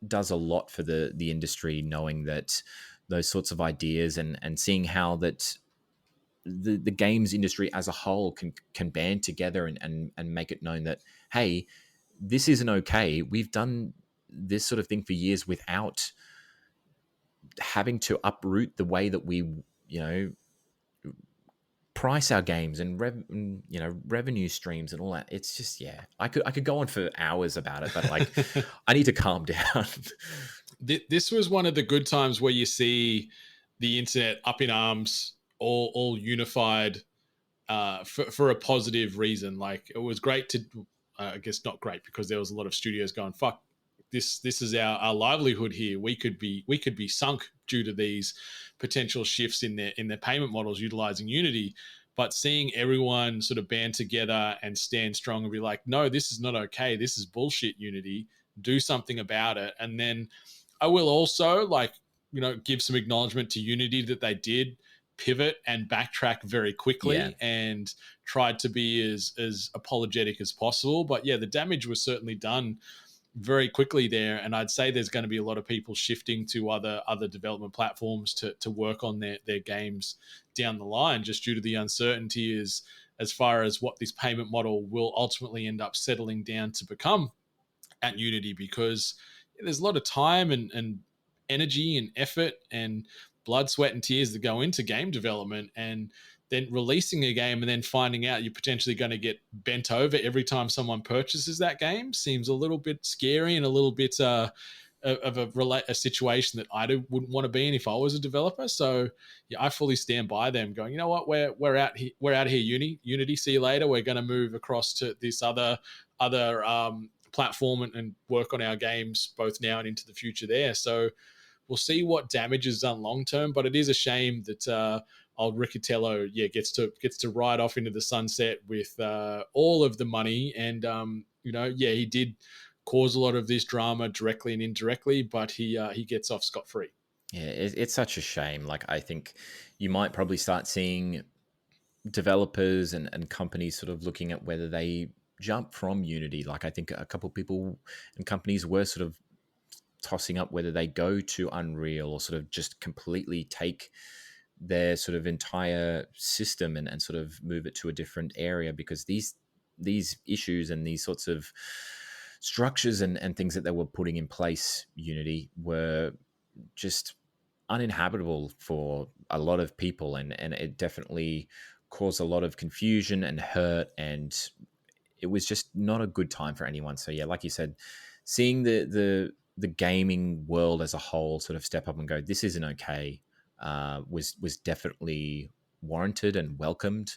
does a lot for the industry, knowing that those sorts of ideas and seeing how that the games industry as a whole can band together and make it known that, hey, this isn't okay. We've done this sort of thing for years without having to uproot the way that we, you know, price our games and revenue streams and all that. It's just, yeah, I could go on for hours about it, but like I need to calm down. This was one of the good times where you see the internet up in arms, all unified for a positive reason. Like, it was great to, I guess not great, because there was a lot of studios going, fuck, this is our livelihood here. We could be sunk due to these potential shifts in their payment models utilizing Unity. But seeing everyone sort of band together and stand strong and be like, no, this is not okay. This is bullshit, Unity. Do something about it. And then I will also, like, you know, give some acknowledgement to Unity that they did pivot and backtrack very quickly and tried to be as apologetic as possible. But yeah, the damage was certainly done very quickly there, and I'd say there's going to be a lot of people shifting to other development platforms to work on their games down the line, just due to the uncertainty as far as what this payment model will ultimately end up settling down to become at Unity, because there's a lot of time and energy and effort and blood, sweat, and tears that go into game development, and then releasing a game and then finding out you're potentially going to get bent over every time someone purchases that game seems a little bit scary and a little bit of a situation that I wouldn't want to be in if I was a developer. So yeah, I fully stand by them going, you know what, we're out here, Unity, see you later. We're going to move across to this other platform and work on our games both now and into the future there. So we'll see what damage is done long term, but it is a shame that old Riccitiello, gets to ride off into the sunset with all of the money. And he did cause a lot of this drama directly and indirectly, but he gets off scot-free. Yeah, it's such a shame. Like, I think you might probably start seeing developers and companies sort of looking at whether they jump from Unity. Like, I think a couple of people and companies were sort of tossing up whether they go to Unreal or sort of just completely take their sort of entire system and sort of move it to a different area, because these issues and these sorts of structures and things that they were putting in place, Unity, were just uninhabitable for a lot of people, and it definitely caused a lot of confusion and hurt, and it was just not a good time for anyone. So yeah, like you said, seeing the gaming world as a whole sort of step up and go, this isn't okay, was definitely warranted and welcomed.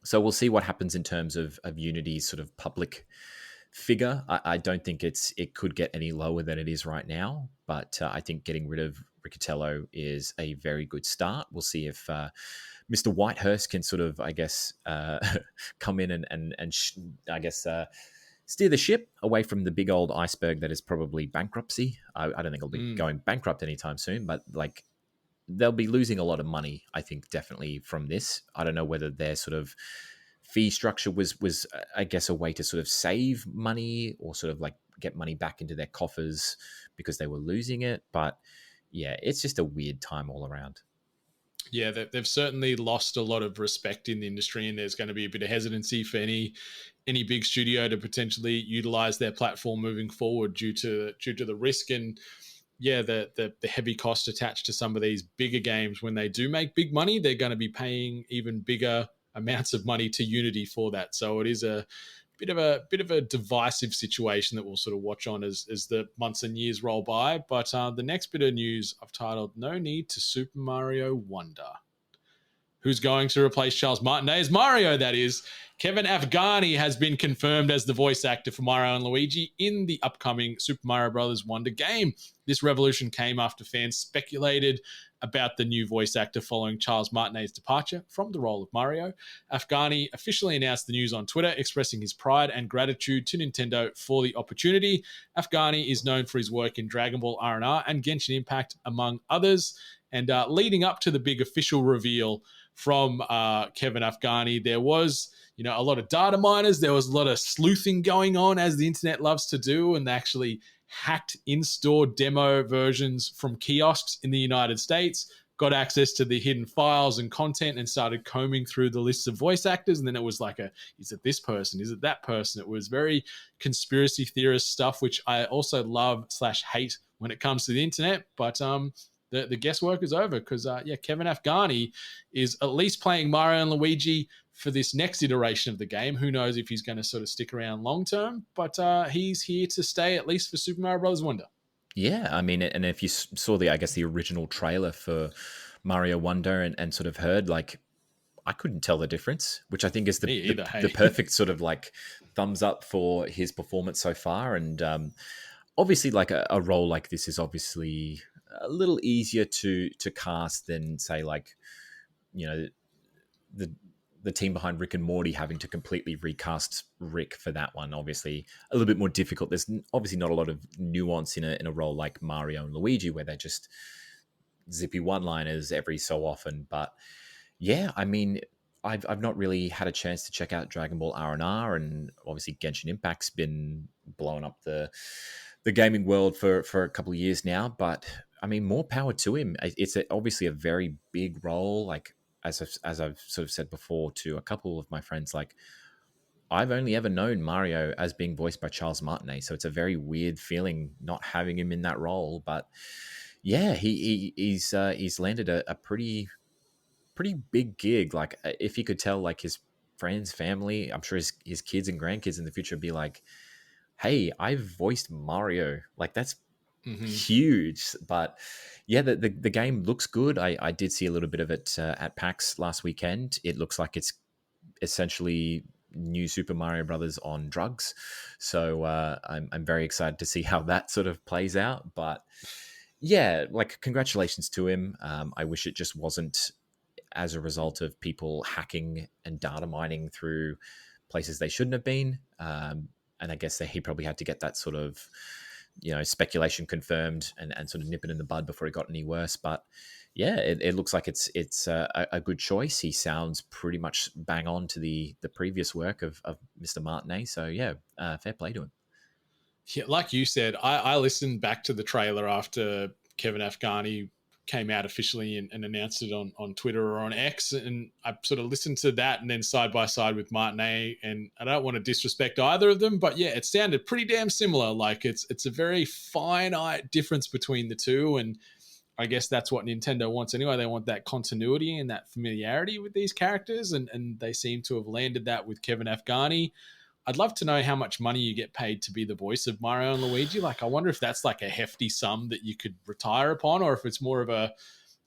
So we'll see what happens in terms of Unity's sort of public figure. I don't think it could get any lower than it is right now, but I think getting rid of Riccitiello is a very good start. We'll see if Mr. Whitehurst can sort of, I guess, come in and steer the ship away from the big old iceberg that is probably bankruptcy. I don't think it'll be going bankrupt anytime soon, but like they'll be losing a lot of money, I think, definitely from this. I don't know whether their sort of fee structure was I guess, a way to sort of save money or sort of like get money back into their coffers because they were losing it. But yeah, it's just a weird time all around. Yeah, they've certainly lost a lot of respect in the industry, and there's going to be a bit of hesitancy for any big studio to potentially utilize their platform moving forward due to the risk and the heavy cost attached to some of these bigger games. When they do make big money, they're going to be paying even bigger amounts of money to Unity for that. So it is a bit of a divisive situation that we'll sort of watch on as the months and years roll by. But the next bit of news I've titled "No Need to Super Mario Wonder." Who's going to replace Charles Martinet as Mario, that is. Kevin Afghani has been confirmed as the voice actor for Mario and Luigi in the upcoming Super Mario Bros. Wonder game. This revolution came after fans speculated about the new voice actor following Charles Martinet's departure from the role of Mario. Afghani officially announced the news on Twitter, expressing his pride and gratitude to Nintendo for the opportunity. Afghani is known for his work in Dragon Ball R&R and Genshin Impact, among others. And leading up to the big official reveal from Kevin Afghani, there was, a lot of data miners. There was a lot of sleuthing going on, as the internet loves to do, and they actually hacked in-store demo versions from kiosks in the United States, got access to the hidden files and content, and started combing through the lists of voice actors. And then it was like is it this person? Is it that person? It was very conspiracy theorist stuff, which I also love / hate when it comes to the internet. But the guesswork is over because, Kevin Afghani is at least playing Mario and Luigi for this next iteration of the game. Who knows if he's going to sort of stick around long term, but he's here to stay, at least for Super Mario Bros. Wonder. Yeah, I mean, and if you saw the original trailer for Mario Wonder and sort of heard, like, I couldn't tell the difference, which I think is the perfect sort of like thumbs up for his performance so far. And obviously, like a role like this is obviously a little easier to cast than, say, like, the team behind Rick and Morty having to completely recast Rick for that one. Obviously a little bit more difficult. There's obviously not a lot of nuance in a role like Mario and Luigi, where they're just zippy one-liners every so often. But yeah, I mean, I've not really had a chance to check out Dragon Ball R&R, and obviously Genshin Impact's been blowing up the gaming world for a couple of years now. But I mean, more power to him. It's obviously a very big role. Like, as I've sort of said before to a couple of my friends, like, I've only ever known Mario as being voiced by Charles Martinet, so it's a very weird feeling not having him in that role. But yeah, he's landed a pretty big gig. Like, if he could tell, like, his friends, family, I'm sure his kids and grandkids in the future would be like, hey, I've voiced Mario. Like, that's huge. But yeah, the game looks good. I did see a little bit of it at PAX last weekend. It looks like it's essentially new Super Mario Brothers on drugs. So I'm very excited to see how that sort of plays out. But yeah, like, congratulations to him. I wish it just wasn't as a result of people hacking and data mining through places they shouldn't have been. And I guess that he probably had to get that sort of, speculation confirmed and sort of nip it in the bud before it got any worse. But yeah, it looks like it's a good choice. He sounds pretty much bang on to the previous work of Mr. Martinet. So yeah, fair play to him. Yeah, like you said, I listened back to the trailer after Kevin Afghani came out officially and announced it on Twitter or on X, and I sort of listened to that and then side by side with Martinet, and I don't want to disrespect either of them, but yeah, it sounded pretty damn similar. Like, it's a very finite difference between the two, and I guess that's what Nintendo wants anyway. They want that continuity and that familiarity with these characters, and they seem to have landed that with Kevin Afghani. I'd love to know how much money you get paid to be the voice of Mario and Luigi. Like, I wonder if that's like a hefty sum that you could retire upon, or if it's more of a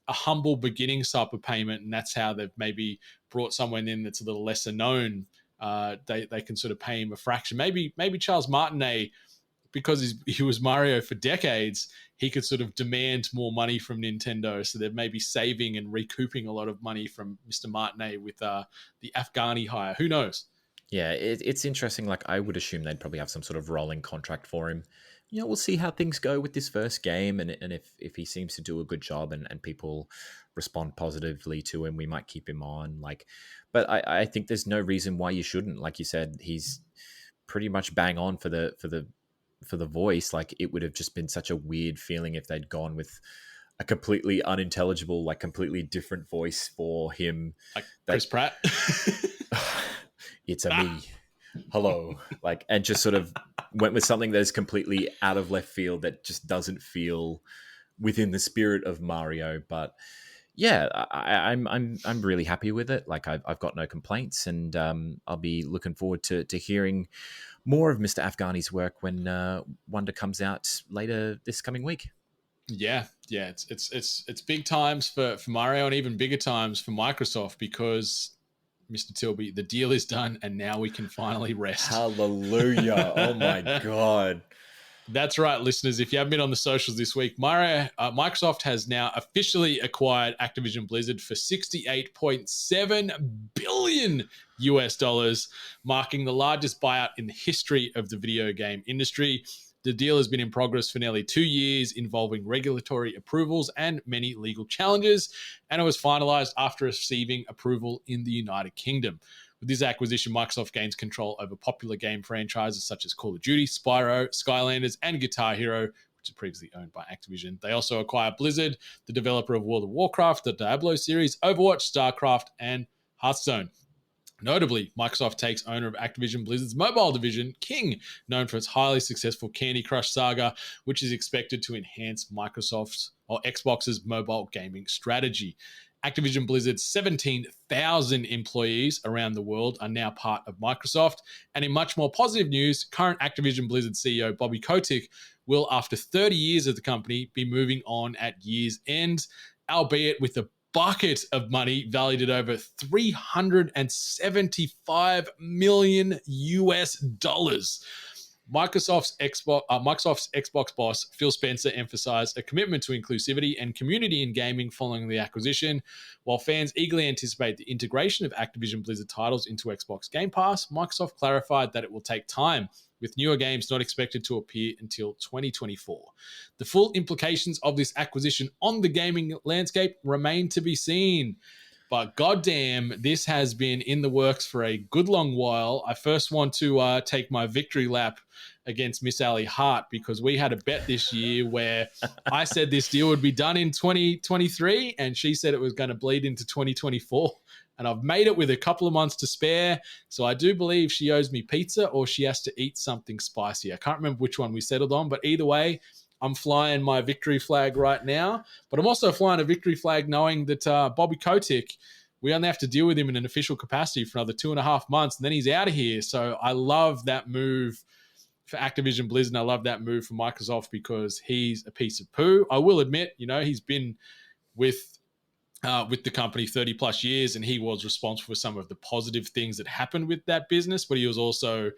humble beginning type of payment, and that's how they've maybe brought someone in that's a little lesser known. They can sort of pay him a fraction. Maybe Charles Martinet because he was Mario for decades, he could sort of demand more money from Nintendo. So they're maybe saving and recouping a lot of money from Mr. Martinet with the Afghani hire. Who knows? Yeah, it's interesting. Like, I would assume they'd probably have some sort of rolling contract for him. We'll see how things go with this first game, and if he seems to do a good job and people respond positively to him, we might keep him on. Like, but I think there's no reason why you shouldn't. Like you said, he's pretty much bang on for the voice. Like, it would have just been such a weird feeling if they'd gone with a completely unintelligible, like completely different voice for him. Like Chris Pratt. It's a me. Hello. Like, and just sort of went with something that is completely out of left field that just doesn't feel within the spirit of Mario. But yeah, I'm really happy with it. Like, I've got no complaints, and I'll be looking forward to hearing more of Mr. Afghani's work when Wonder comes out later this coming week. Yeah, it's big times for Mario, and even bigger times for Microsoft, because Mr. Tilby, the deal is done, and now we can finally rest. Hallelujah. Oh my God. That's right, listeners. If you haven't been on the socials this week, Microsoft has now officially acquired Activision Blizzard for $68.7 billion US, marking the largest buyout in the history of the video game industry. The deal has been in progress for nearly 2 years, involving regulatory approvals and many legal challenges, and it was finalized after receiving approval in the United Kingdom. With this acquisition, Microsoft gains control over popular game franchises such as Call of Duty, Spyro, Skylanders, and Guitar Hero, which is previously owned by Activision. They also acquire Blizzard, the developer of World of Warcraft, the Diablo series, Overwatch, StarCraft, and Hearthstone. Notably, Microsoft takes owner of Activision Blizzard's mobile division, King, known for its highly successful Candy Crush saga, which is expected to enhance Microsoft's or Xbox's mobile gaming strategy. Activision Blizzard's 17,000 employees around the world are now part of Microsoft. And in much more positive news, current Activision Blizzard CEO Bobby Kotick will, after 30 years of the company, be moving on at year's end, albeit with a bucket of money valued at over $375 million US. Microsoft's Xbox boss, Phil Spencer, emphasized a commitment to inclusivity and community in gaming following the acquisition. While fans eagerly anticipate the integration of Activision Blizzard titles into Xbox Game Pass, Microsoft clarified that it will take time, with newer games not expected to appear until 2024. The full implications of this acquisition on the gaming landscape remain to be seen. But goddamn, this has been in the works for a good long while. I first want to take my victory lap against Miss Ali Hart, because we had a bet this year where I said this deal would be done in 2023 and she said it was going to bleed into 2024. And I've made it with a couple of months to spare. So I do believe she owes me pizza or she has to eat something spicy. I can't remember which one we settled on, but either way, I'm flying my victory flag right now. But I'm also flying a victory flag knowing that Bobby Kotick, we only have to deal with him in an official capacity for another 2.5 months, and then he's out of here. So I love that move for Activision Blizzard. I love that move for Microsoft because he's a piece of poo. I will admit, he's been with the company 30 plus years, and he was responsible for some of the positive things that happened with that business, but he was also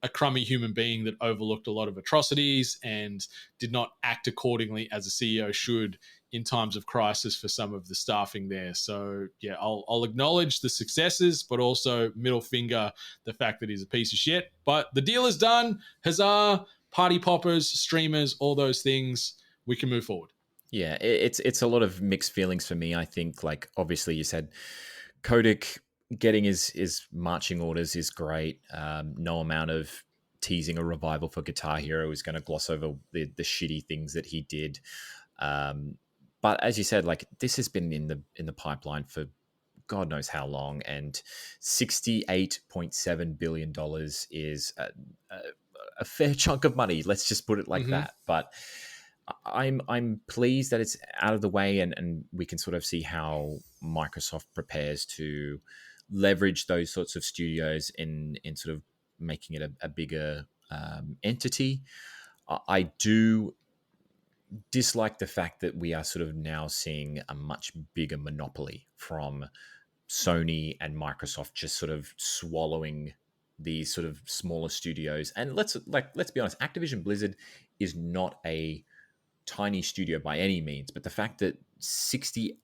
a crummy human being that overlooked a lot of atrocities and did not act accordingly as a CEO should in times of crisis for some of the staffing there. So yeah, I'll acknowledge the successes, but also middle finger the fact that he's a piece of shit. But the deal is done. Huzzah, party poppers, streamers, all those things. We can move forward. Yeah, it's a lot of mixed feelings for me. I think, like, obviously you said Kotick getting his marching orders is great. No amount of teasing a revival for Guitar Hero is going to gloss over the shitty things that he did. But as you said, like, this has been in the pipeline for God knows how long, and $68.7 billion is a fair chunk of money. Let's just put it like that. But I'm pleased that it's out of the way, and we can sort of see how Microsoft prepares to leverage those sorts of studios in sort of making it a bigger entity. I do dislike the fact that we are sort of now seeing a much bigger monopoly from Sony and Microsoft just sort of swallowing these sort of smaller studios. And let's be honest, Activision Blizzard is not a tiny studio by any means, but the fact that $60+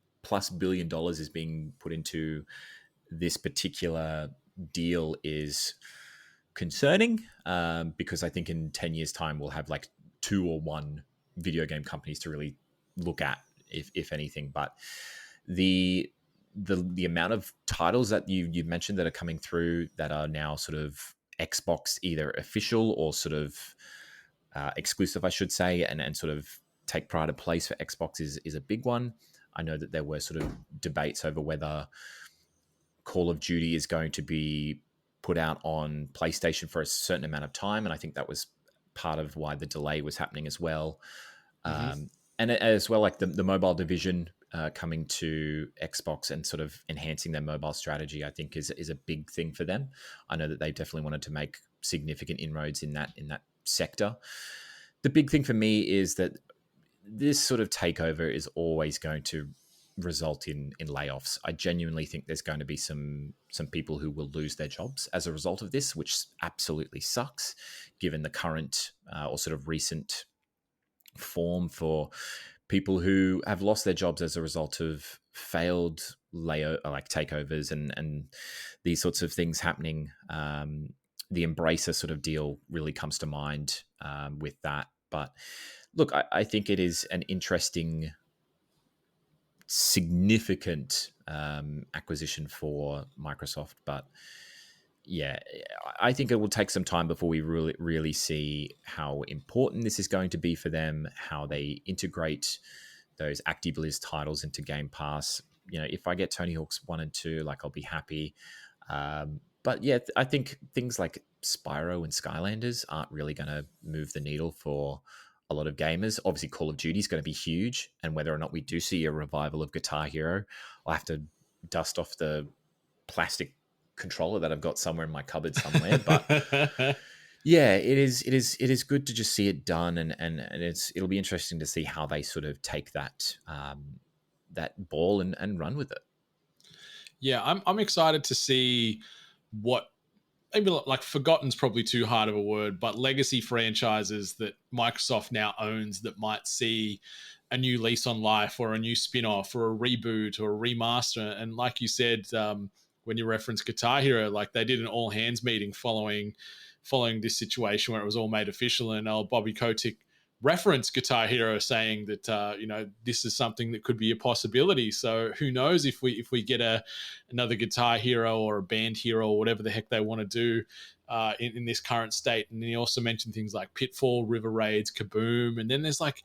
billion is being put into this particular deal is concerning, because I think in 10 years' time we'll have like 2 or 1 video game companies to really look at, if anything. But the amount of titles that you mentioned that are coming through that are now sort of Xbox either official or sort of exclusive, I should say, and sort of take pride of place for Xbox is a big one. I know that there were sort of debates over whether Call of Duty is going to be put out on PlayStation for a certain amount of time, and I think that was part of why the delay was happening as well. And as well, like the mobile division coming to Xbox and sort of enhancing their mobile strategy, I think is a big thing for them. I know that they definitely wanted to make significant inroads in that sector. The big thing for me is that this sort of takeover is always going to result in layoffs. I genuinely think there's going to be some people who will lose their jobs as a result of this, which absolutely sucks, given the current or sort of recent form for people who have lost their jobs as a result of failed takeovers and these sorts of things happening. The Embracer sort of deal really comes to mind with that. But look, I think it is an interesting, significant acquisition for Microsoft. But yeah, I think it will take some time before we really see how important this is going to be for them, how they integrate those ActiBliz titles into Game Pass. You know, if I get Tony Hawk's 1 and 2, like, I'll be happy. But yeah, I think things like Spyro and Skylanders aren't really going to move the needle for a lot of gamers. Obviously, Call of Duty is going to be huge, and whether or not we do see a revival of Guitar Hero, I'll have to dust off the plastic controller that I've got somewhere in my cupboard somewhere. But yeah, it is good to just see it done, and it'll be interesting to see how they sort of take that ball and run with it. Yeah, I'm excited to see what, maybe like forgotten's probably too hard of a word, but legacy franchises that Microsoft now owns that might see a new lease on life or a new spin-off or a reboot or a remaster. And like you said, when you reference Guitar Hero, like they did an all hands meeting following this situation where it was all made official, and Bobby Kotick referenced Guitar Hero, saying that this is something that could be a possibility. So who knows if we get another Guitar Hero or a Band Hero or whatever the heck they want to do in this current state. And then he also mentioned things like Pitfall, River Raids, Kaboom, and then there's like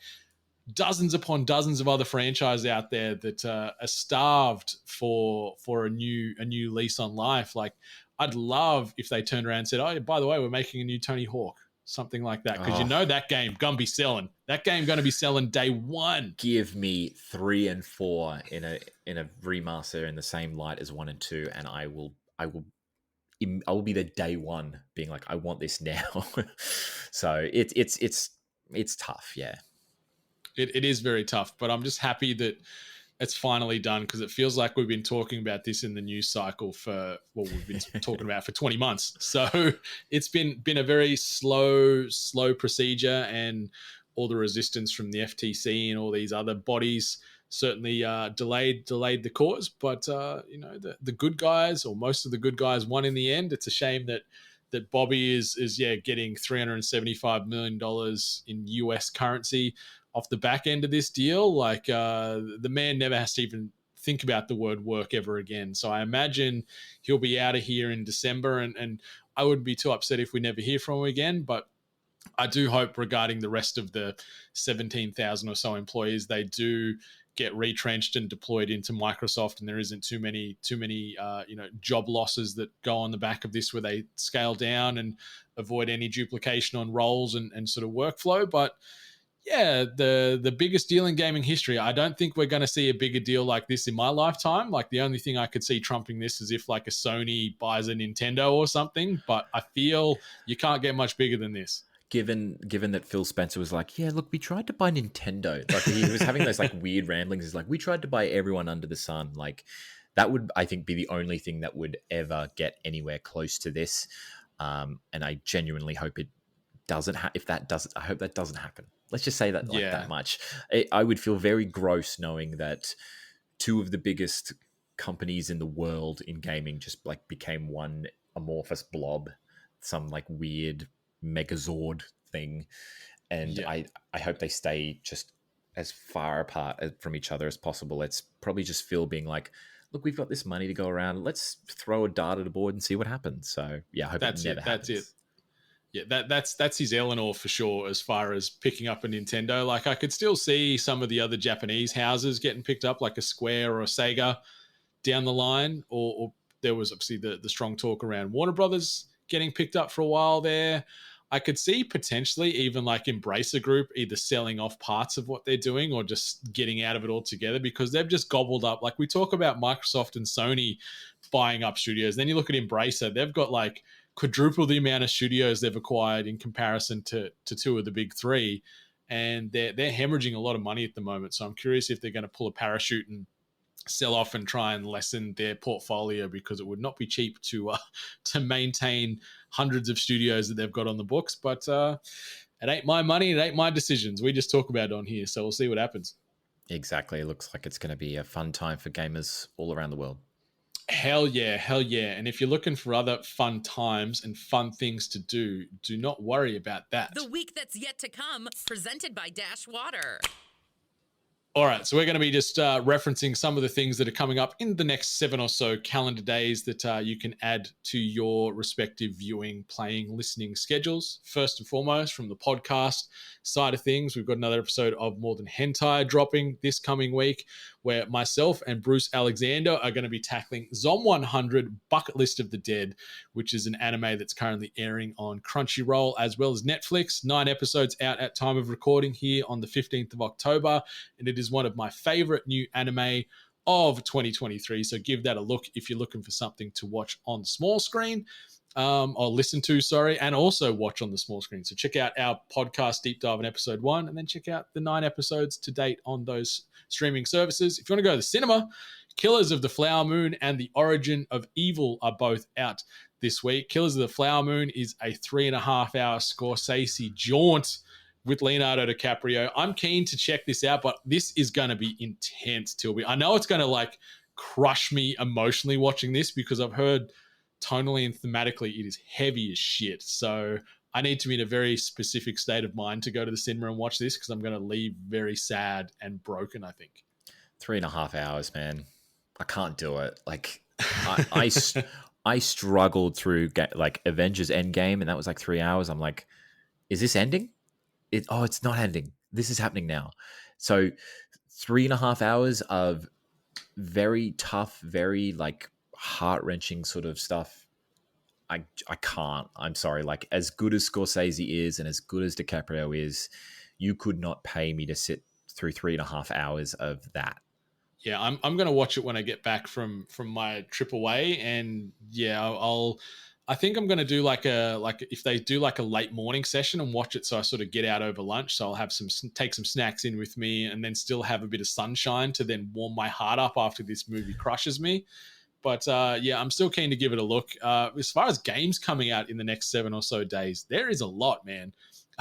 dozens upon dozens of other franchises out there that are starved for a new lease on life. Like, I'd love if they turned around and said, "Oh, by the way, we're making a new Tony Hawk," something like that, because that game gonna be selling. That game gonna be selling day one. Give me 3 and 4 in a remaster in the same light as 1 and 2, and I will be the day one being like, I want this now. So it's tough, yeah. It is very tough, but I'm just happy that it's finally done, because it feels like we've been talking about this in the news cycle we've been talking about for 20 months. So it's been a very slow procedure, and all the resistance from the FTC and all these other bodies certainly delayed the cause. But the good guys, or most of the good guys, won in the end. It's a shame that Bobby is getting $375 million in US currency off the back end of this deal. Like, the man never has to even think about the word work ever again. So I imagine he'll be out of here in December, and I wouldn't be too upset if we never hear from him again. But I do hope, regarding the rest of the 17,000 or so employees, they do get retrenched and deployed into Microsoft, and there isn't too many job losses that go on the back of this, where they scale down and avoid any duplication on roles and sort of workflow. But yeah, the biggest deal in gaming history. I don't think we're going to see a bigger deal like this in my lifetime. Like, the only thing I could see trumping this is if like a Sony buys a Nintendo or something, but I feel you can't get much bigger than this. Given that Phil Spencer was like, yeah, look, we tried to buy Nintendo. Like, he was having those like weird ramblings. He's like, we tried to buy everyone under the sun. Like, that would, I think, be the only thing that would ever get anywhere close to this. And I genuinely hope it doesn't. I hope that doesn't happen. Let's just say that that much. I would feel very gross knowing that two of the biggest companies in the world in gaming just like became one amorphous blob, some like weird Megazord thing. And I hope they stay just as far apart from each other as possible. It's probably just Phil being like, look, we've got this money to go around. Let's throw a dart at a board and see what happens. So yeah, I hope it never happens. That's it. Yeah, that's his Eleanor for sure as far as picking up a Nintendo. Like I could still see some of the other Japanese houses getting picked up, like a Square or a Sega down the line, or there was obviously the strong talk around Warner Brothers getting picked up for a while there. I could see potentially even like Embracer Group either selling off parts of what they're doing or just getting out of it altogether, because they've just gobbled up. Like we talk about Microsoft and Sony buying up studios. Then you look at Embracer, they've got like quadruple the amount of studios they've acquired in comparison to two of the big three. And they're hemorrhaging a lot of money at the moment. So I'm curious if they're going to pull a parachute and sell off and try and lessen their portfolio, because it would not be cheap to maintain hundreds of studios that they've got on the books. But it ain't my money, it ain't my decisions. We just talk about it on here, so we'll see what happens. Exactly. It looks like it's going to be a fun time for gamers all around the world. Hell yeah. And if you're looking for other fun times and fun things to do, do not worry about that. The week that's yet to come, presented by Dash Water. All right, so we're going to be just referencing some of the things that are coming up in the next 7 or so calendar days that you can add to your respective viewing, playing, listening schedules. First and foremost, from the podcast side of things, we've got another episode of More Than Hentai dropping this coming week, where myself and Bruce Alexander are going to be tackling Zom 100 Bucket List of the Dead, which is an anime that's currently airing on Crunchyroll as well as Netflix. 9 episodes out at time of recording here on the 15th of October, and it is one of my favorite new anime of 2023. So give that a look if you're looking for something to watch on the small screen. Or listen to, and also watch on the small screen. So check out our podcast deep dive in episode 1, and then check out the 9 episodes to date on those streaming services. If you want to go to the cinema, Killers of the Flower Moon and The Origin of Evil are both out this week. Killers of the Flower Moon is a 3.5-hour Scorsese jaunt with Leonardo DiCaprio. I'm keen to check this out, but this is going to be intense, Tilby. I know it's going to like crush me emotionally watching this, because I've heard tonally and thematically it is heavy as shit. So I need to be in a very specific state of mind to go to the cinema and watch this, because I'm going to leave very sad and broken, I think. 3.5 hours, man. I can't do it. Like I struggled through like Avengers Endgame, and that was like 3 hours. I'm like, is this ending? It's not ending. This is happening now. So 3.5 hours of very tough, very like heart-wrenching sort of stuff. I can't. I'm sorry. Like, as good as Scorsese is and as good as DiCaprio is, you could not pay me to sit through 3.5 hours of that. Yeah, I'm going to watch it when I get back from my trip away, and yeah, I think I'm going to do like if they do like a late morning session and watch it, so I sort of get out over lunch. So I'll have take some snacks in with me, and then still have a bit of sunshine to then warm my heart up after this movie crushes me. But yeah, I'm still keen to give it a look. As far as games coming out in the next 7 or so days, there is a lot, man.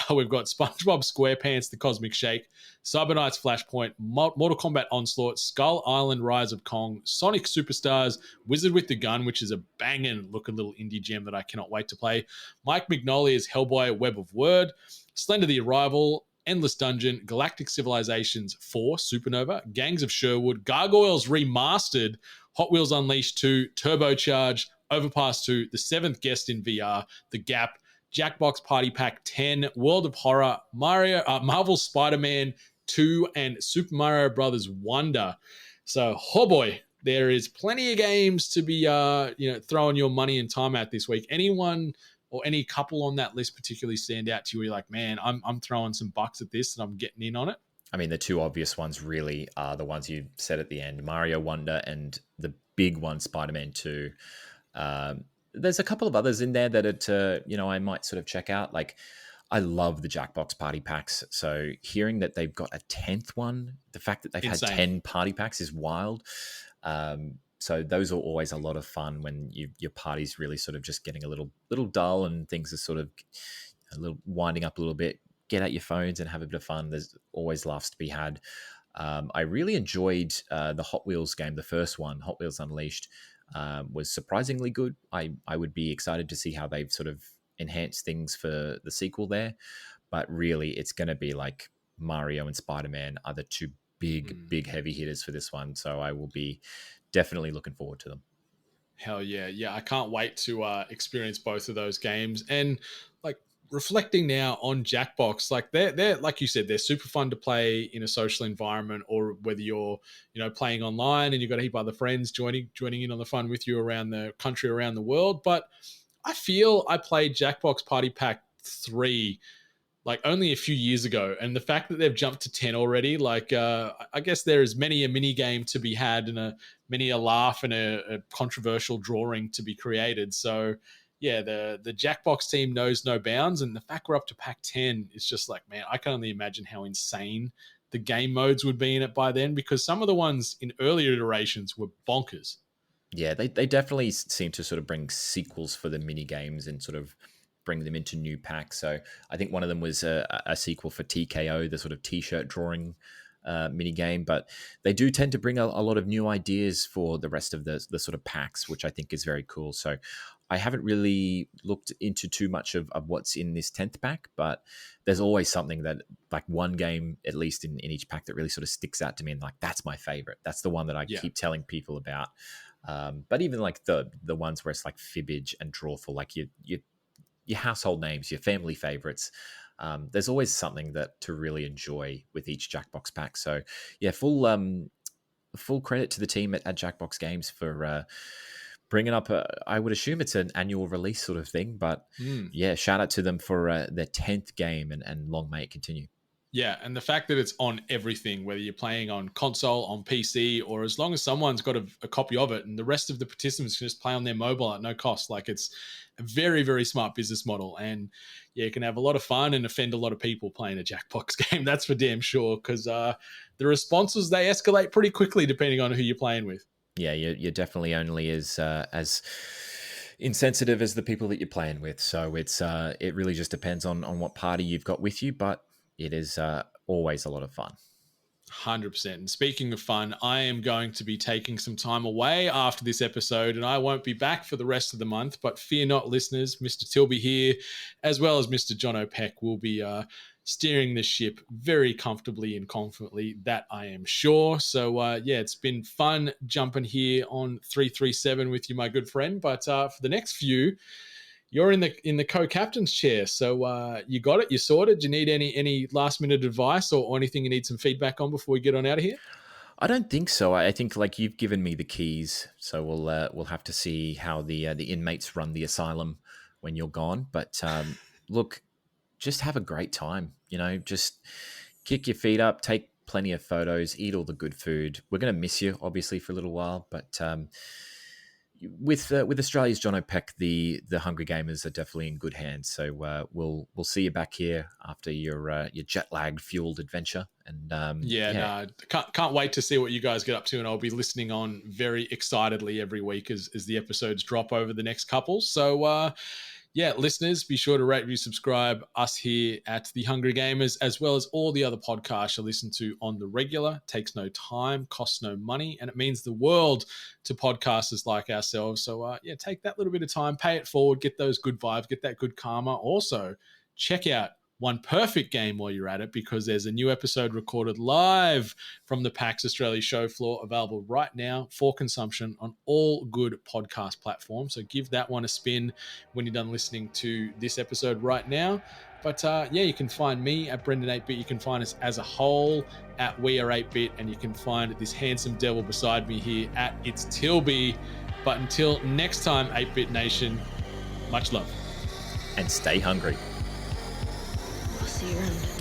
We've got SpongeBob SquarePants, The Cosmic Shake, Cybernight's Flashpoint, Mortal Kombat Onslaught, Skull Island, Rise of Kong, Sonic Superstars, Wizard with the Gun, which is a banging looking little indie gem that I cannot wait to play, Mike Mignolia's Hellboy, Web of Word, Slender the Arrival, Endless Dungeon, Galactic Civilizations 4, Supernova, Gangs of Sherwood, Gargoyles Remastered, Hot Wheels Unleashed 2, Turbocharged, Overpass 2, The Seventh Guest in VR, The Gap, Jackbox Party Pack 10, World of Horror, Marvel Spider-Man 2, and Super Mario Brothers Wonder. So, oh boy, there is plenty of games to be throwing your money and time at this week. Anyone or any couple on that list particularly stand out to you where you're like, man, I'm throwing some bucks at this and I'm getting in on it? I mean, the two obvious ones really are the ones you said at the end, Mario Wonder and the big one, Spider-Man 2. There's a couple of others in there that I might sort of check out. Like, I love the Jackbox party packs. So hearing that they've got a 10th one, the fact that they've had 10 party packs is wild. So those are always a lot of fun when your party's really sort of just getting a little dull and things are sort of a little winding up a little bit. Get out your phones and have a bit of fun. There's always laughs to be had. I really enjoyed the Hot Wheels game, the first one, Hot Wheels Unleashed, was surprisingly good. I would be excited to see how they've sort of enhanced things for the sequel there. But really, it's going to be like Mario and Spider-Man are the two big heavy hitters for this one. So I will be definitely looking forward to them. Hell yeah. Yeah, I can't wait to experience both of those games. And like reflecting now on Jackbox, like they're like you said, they're super fun to play in a social environment, or whether you're, playing online and you've got a heap of other friends joining in on the fun with you around the country, around the world. But I feel I played Jackbox Party Pack 3 like only a few years ago, and the fact that they've jumped to 10 already, like I guess there is many a mini game to be had and many a laugh and a controversial drawing to be created. So yeah, the Jackbox team knows no bounds, and the fact we're up to pack 10 is just like, man, I can only imagine how insane the game modes would be in it by then, because some of the ones in earlier iterations were bonkers. Yeah, they definitely seem to sort of bring sequels for the mini games and sort of bring them into new packs. So I think one of them was a sequel for TKO, the sort of t-shirt drawing mini game, but they do tend to bring a lot of new ideas for the rest of the sort of packs, which I think is very cool. So I haven't really looked into too much of what's in this 10th pack, but there's always something that, like one game at least in each pack, that really sort of sticks out to me and like, that's my favorite. That's the one that I keep telling people about. But even like the ones where it's like Fibbage and Drawful, like your household names, your family favorites. There's always something that to really enjoy with each Jackbox pack. So yeah, full credit to the team at Jackbox Games for bringing up I would assume it's an annual release sort of thing, but yeah, shout out to them for their 10th game, and long may it continue. Yeah, and the fact that it's on everything, whether you're playing on console, on PC, or as long as someone's got a copy of it, and the rest of the participants can just play on their mobile at no cost. Like, it's a very, very smart business model. And yeah, you can have a lot of fun and offend a lot of people playing a Jackbox game. That's for damn sure, because the responses, they escalate pretty quickly depending on who you're playing with. Yeah, you're definitely only as insensitive as the people that you're playing with. So it really just depends on what party you've got with you, but it is always a lot of fun. 100%. And speaking of fun, I am going to be taking some time away after this episode, and I won't be back for the rest of the month. But fear not, listeners. Mr. Tilby here, as well as Mr. John O'Peck, will be steering the ship very comfortably and confidently, that I am sure. So yeah, it's been fun jumping here on 337 with you, my good friend. But for the next few, you're in the co-captain's chair, so you got it, you sorted. Do you need any last minute advice or anything you need some feedback on before we get on out of here? I don't think so. I think like you've given me the keys, so we'll have to see how the inmates run the asylum when you're gone. But look, just have a great time. Just kick your feet up, take plenty of photos, eat all the good food. We're going to miss you, obviously, for a little while, but with Australia's John O'Peck, the Hungry Gamers are definitely in good hands. So we'll see you back here after your jet lag fueled adventure. And can't wait to see what you guys get up to, and I'll be listening on very excitedly every week as the episodes drop over the next couple. So yeah, listeners, be sure to rate, review, subscribe us here at The Hungry Gamers, as well as all the other podcasts you listen to on the regular. Takes no time, costs no money, and it means the world to podcasters like ourselves. So yeah, take that little bit of time, pay it forward, get those good vibes, get that good karma. Also, check out One Perfect Game while you're at it, because there's a new episode recorded live from the PAX Australia show floor, available right now for consumption on all good podcast platforms. So give that one a spin when you're done listening to this episode right now. But yeah, you can find me at Brendan8bit. You can find us as a whole at We Are 8bit, and you can find this handsome devil beside me here at It's Tilby. But until next time, 8bit Nation, much love. And stay hungry. See you around.